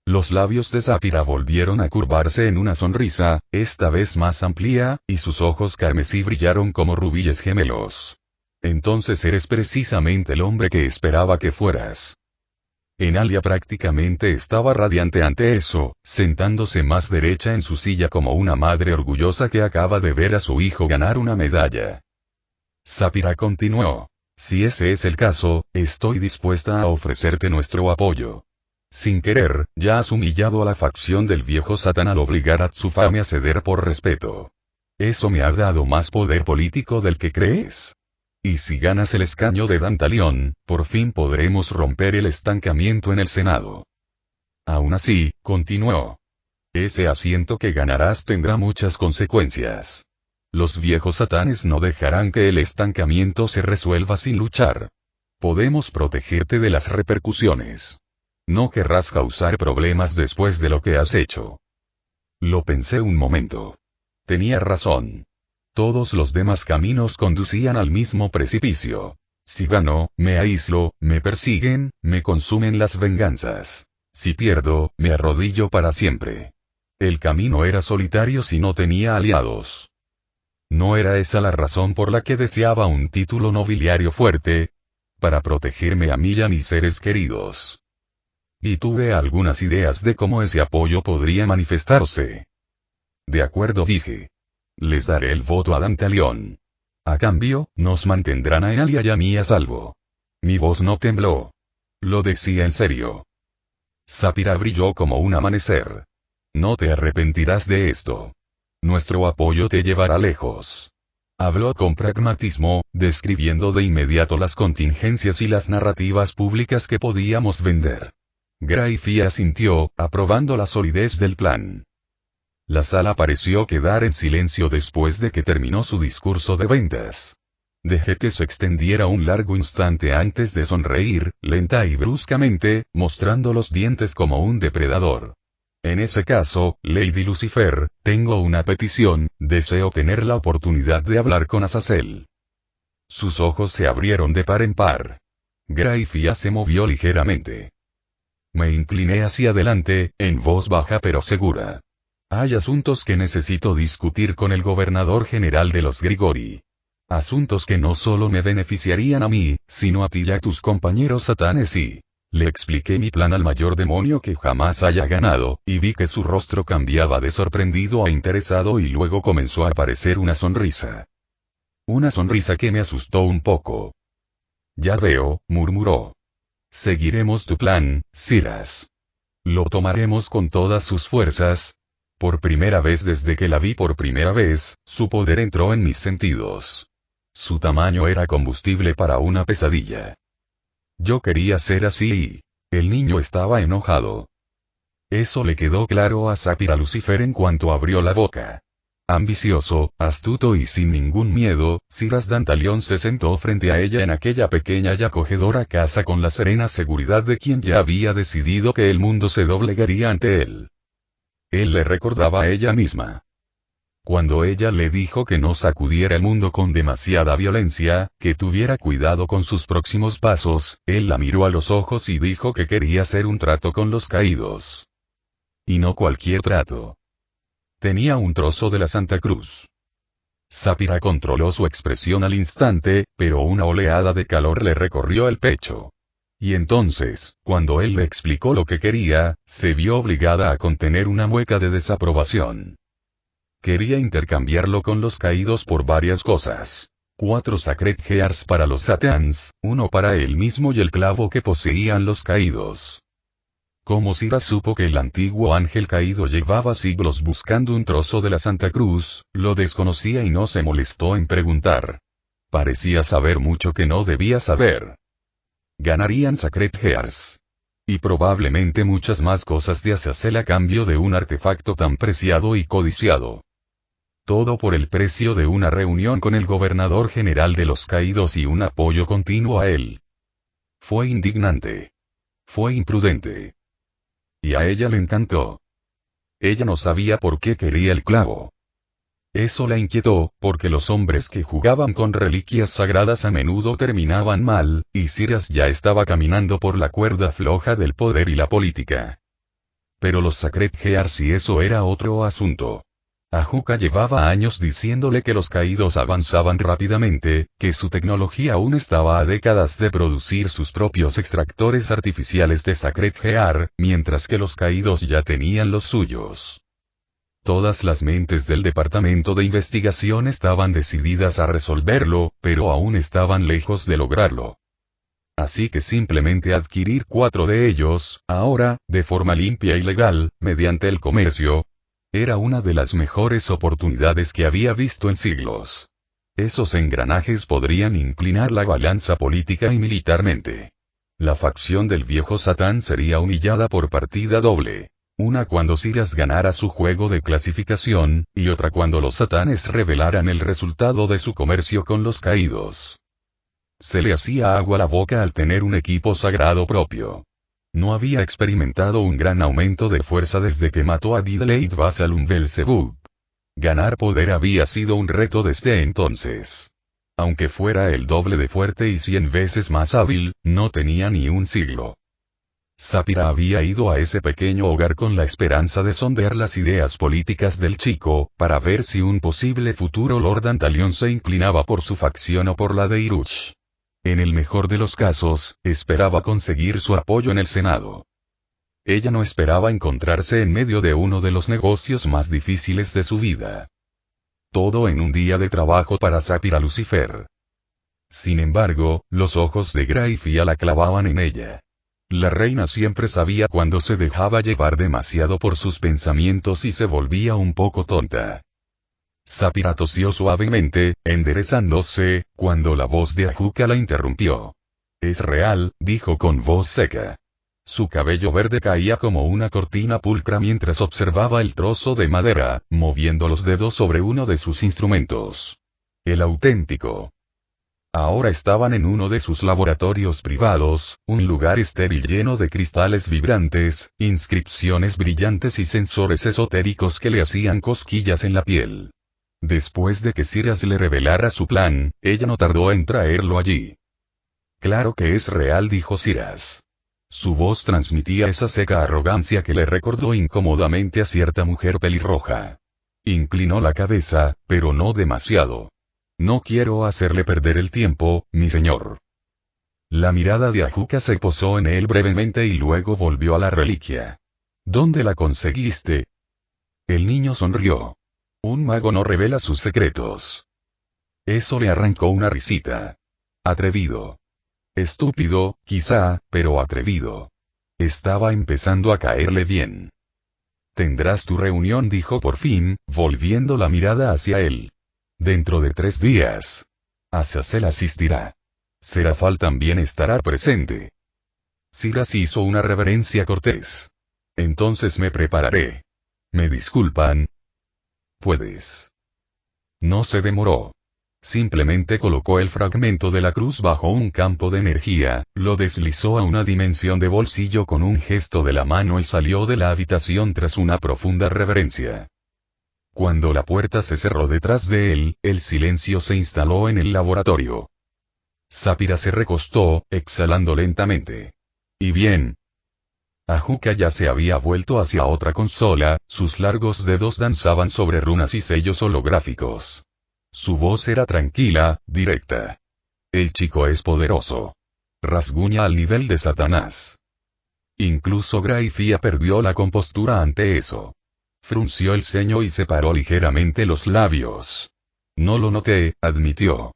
Los labios de Sapphira volvieron a curvarse en una sonrisa, esta vez más amplia, y sus ojos carmesí brillaron como rubíes gemelos. Entonces eres precisamente el hombre que esperaba que fueras. Enalia prácticamente estaba radiante ante eso, sentándose más derecha en su silla como una madre orgullosa que acaba de ver a su hijo ganar una medalla. Sapphira continuó. Si ese es el caso, estoy dispuesta a ofrecerte nuestro apoyo. Sin querer, ya has humillado a la facción del viejo Satán al obligar a Tsufame a ceder por respeto. Eso me ha dado más poder político del que crees. Y si ganas el escaño de Dantalion, por fin podremos romper el estancamiento en el Senado. Aún así, continuó. Ese asiento que ganarás tendrá muchas consecuencias. Los viejos satanes no dejarán que el estancamiento se resuelva sin luchar. Podemos protegerte de las repercusiones. No querrás causar problemas después de lo que has hecho. Lo pensé un momento. Tenía razón. Todos los demás caminos conducían al mismo precipicio. Si gano, me aíslo, me persiguen, me consumen las venganzas. Si pierdo, me arrodillo para siempre. El camino era solitario si no tenía aliados. ¿No era esa la razón por la que deseaba un título nobiliario fuerte? Para protegerme a mí y a mis seres queridos. Y tuve algunas ideas de cómo ese apoyo podría manifestarse. De acuerdo, dije. Les daré el voto a Dantalion. A cambio, nos mantendrán a Enalia y a mí a salvo. Mi voz no tembló. Lo decía en serio. Sapphira brilló como un amanecer. No te arrepentirás de esto. Nuestro apoyo te llevará lejos. Habló con pragmatismo, describiendo de inmediato las contingencias y las narrativas públicas que podíamos vender. Grayfi asintió, aprobando la solidez del plan. La sala pareció quedar en silencio después de que terminó su discurso de ventas. Dejé que se extendiera un largo instante antes de sonreír, lenta y bruscamente, mostrando los dientes como un depredador. En ese caso, Lady Lucifer, tengo una petición, deseo tener la oportunidad de hablar con Azazel. Sus ojos se abrieron de par en par. Grayfia se movió ligeramente. Me incliné hacia adelante, en voz baja pero segura. Hay asuntos que necesito discutir con el gobernador general de los Grigori. Asuntos que no solo me beneficiarían a mí, sino a ti y a tus compañeros satanes y... Le expliqué mi plan al mayor demonio que jamás haya ganado, y vi que su rostro cambiaba de sorprendido a interesado y luego comenzó a aparecer una sonrisa. Una sonrisa que me asustó un poco. Ya veo, murmuró. Seguiremos tu plan, Siras. Lo tomaremos con todas sus fuerzas. Por primera vez desde que la vi por primera vez, su poder entró en mis sentidos. Su tamaño era combustible para una pesadilla. Yo quería ser así y... El niño estaba enojado. Eso le quedó claro a Sapphira Lucifer en cuanto abrió la boca. Ambicioso, astuto y sin ningún miedo, Siras Dantalion se sentó frente a ella en aquella pequeña y acogedora casa con la serena seguridad de quien ya había decidido que el mundo se doblegaría ante él. Él le recordaba a ella misma. Cuando ella le dijo que no sacudiera el mundo con demasiada violencia, que tuviera cuidado con sus próximos pasos, él la miró a los ojos y dijo que quería hacer un trato con los caídos. Y no cualquier trato. Tenía un trozo de la Santa Cruz. Sapphira controló su expresión al instante, pero una oleada de calor le recorrió el pecho. Y entonces, cuando él le explicó lo que quería, se vio obligada a contener una mueca de desaprobación. Quería intercambiarlo con los caídos por varias cosas. 4 Sacred Gears para los Satans, 1 para él mismo y el clavo que poseían los caídos. Como Siras supo que el antiguo ángel caído llevaba siglos buscando un trozo de la Santa Cruz, lo desconocía y no se molestó en preguntar. Parecía saber mucho que no debía saber. Ganarían Sacred Gears. Y probablemente muchas más cosas de Azazel a cambio de un artefacto tan preciado y codiciado. Todo por el precio de una reunión con el gobernador general de los caídos y un apoyo continuo a él. Fue indignante. Fue imprudente. Y a ella le encantó. Ella no sabía por qué quería el clavo. Eso la inquietó, porque los hombres que jugaban con reliquias sagradas a menudo terminaban mal, y Siras ya estaba caminando por la cuerda floja del poder y la política. Pero los Sacred Gears y eso era otro asunto. Ajuka llevaba años diciéndole que los caídos avanzaban rápidamente, que su tecnología aún estaba a décadas de producir sus propios extractores artificiales de Sacred Gear, mientras que los caídos ya tenían los suyos. Todas las mentes del departamento de investigación estaban decididas a resolverlo, pero aún estaban lejos de lograrlo. Así que simplemente adquirir 4 de ellos, ahora, de forma limpia y legal, mediante el comercio, era una de las mejores oportunidades que había visto en siglos. Esos engranajes podrían inclinar la balanza política y militarmente. La facción del viejo Satán sería humillada por partida doble. Una cuando Siras ganara su juego de clasificación, y otra cuando los Satanes revelaran el resultado de su comercio con los caídos. Se le hacía agua la boca al tener un equipo sagrado propio. No había experimentado un gran aumento de fuerza desde que mató a Diddleit Vasalum Belzebub. Ganar poder había sido un reto desde entonces. Aunque fuera el doble de fuerte y 100 veces más hábil, no tenía ni un siglo. Sapphira había ido a ese pequeño hogar con la esperanza de sondear las ideas políticas del chico, para ver si un posible futuro Lord Dantalion se inclinaba por su facción o por la de Irush. En el mejor de los casos, esperaba conseguir su apoyo en el Senado. Ella no esperaba encontrarse en medio de uno de los negocios más difíciles de su vida. Todo en un día de trabajo para Sapphira Lucifer. Sin embargo, los ojos de Grayfia la clavaban en ella. La reina siempre sabía cuando se dejaba llevar demasiado por sus pensamientos y se volvía un poco tonta. Sapphira tosió suavemente, enderezándose, cuando la voz de Ajuka la interrumpió. Es real, dijo con voz seca. Su cabello verde caía como una cortina pulcra mientras observaba el trozo de madera, moviendo los dedos sobre uno de sus instrumentos. El auténtico. Ahora estaban en uno de sus laboratorios privados, un lugar estéril lleno de cristales vibrantes, inscripciones brillantes y sensores esotéricos que le hacían cosquillas en la piel. Después de que Siras le revelara su plan, ella no tardó en traerlo allí. Claro que es real, dijo Siras. Su voz transmitía esa seca arrogancia que le recordó incómodamente a cierta mujer pelirroja. Inclinó la cabeza, pero no demasiado. No quiero hacerle perder el tiempo, mi señor. La mirada de Ajuka se posó en él brevemente y luego volvió a la reliquia. ¿Dónde la conseguiste? El niño sonrió. Un mago no revela sus secretos. Eso le arrancó una risita. Atrevido. Estúpido, quizá, pero atrevido. Estaba empezando a caerle bien. Tendrás tu reunión, dijo por fin, volviendo la mirada hacia él. Dentro de 3 días. Azazel asistirá. Serafal también estará presente. Siras hizo una reverencia cortés. Entonces me prepararé. ¿Me disculpan? Puedes. No se demoró. Simplemente colocó el fragmento de la cruz bajo un campo de energía, lo deslizó a una dimensión de bolsillo con un gesto de la mano y salió de la habitación tras una profunda reverencia. Cuando la puerta se cerró detrás de él, el silencio se instaló en el laboratorio. Sapphira se recostó, exhalando lentamente. ¿Y bien? Ajuka ya se había vuelto hacia otra consola, sus largos dedos danzaban sobre runas y sellos holográficos. Su voz era tranquila, directa. El chico es poderoso. Rasguña al nivel de Satanás. Incluso Grayfia perdió la compostura ante eso. Frunció el ceño y separó ligeramente los labios. No lo noté, admitió.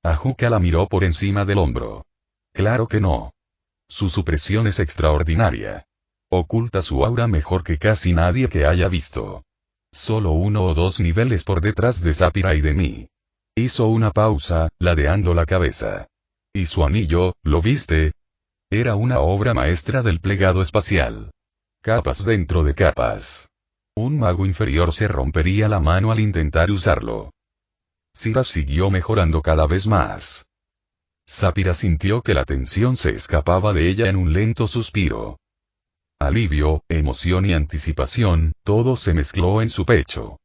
Ajuka la miró por encima del hombro. Claro que no. Su supresión es extraordinaria. Oculta su aura mejor que casi nadie que haya visto. Solo 1 o 2 niveles por detrás de Sapphira y de mí. Hizo una pausa, ladeando la cabeza. ¿Y su anillo, lo viste? Era una obra maestra del plegado espacial. Capas dentro de capas. Un mago inferior se rompería la mano al intentar usarlo. Siras siguió mejorando cada vez más. Sapphira sintió que la tensión se escapaba de ella en un lento suspiro. Alivio, emoción y anticipación, todo se mezcló en su pecho.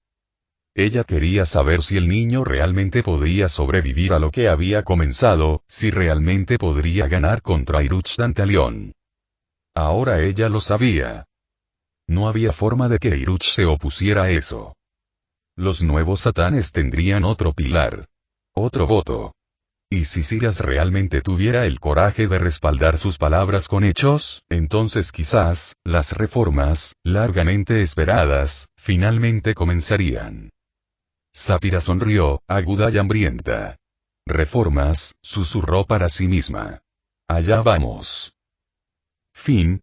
Ella quería saber si el niño realmente podría sobrevivir a lo que había comenzado, si realmente podría ganar contra Iruch Dantalion. Ahora ella lo sabía. No había forma de que Iruch se opusiera a eso. Los nuevos satanes tendrían otro pilar. Otro voto. Y si Siras realmente tuviera el coraje de respaldar sus palabras con hechos, entonces quizás, las reformas, largamente esperadas, finalmente comenzarían. Sapphira sonrió, aguda y hambrienta. Reformas, susurró para sí misma. Allá vamos. Fin.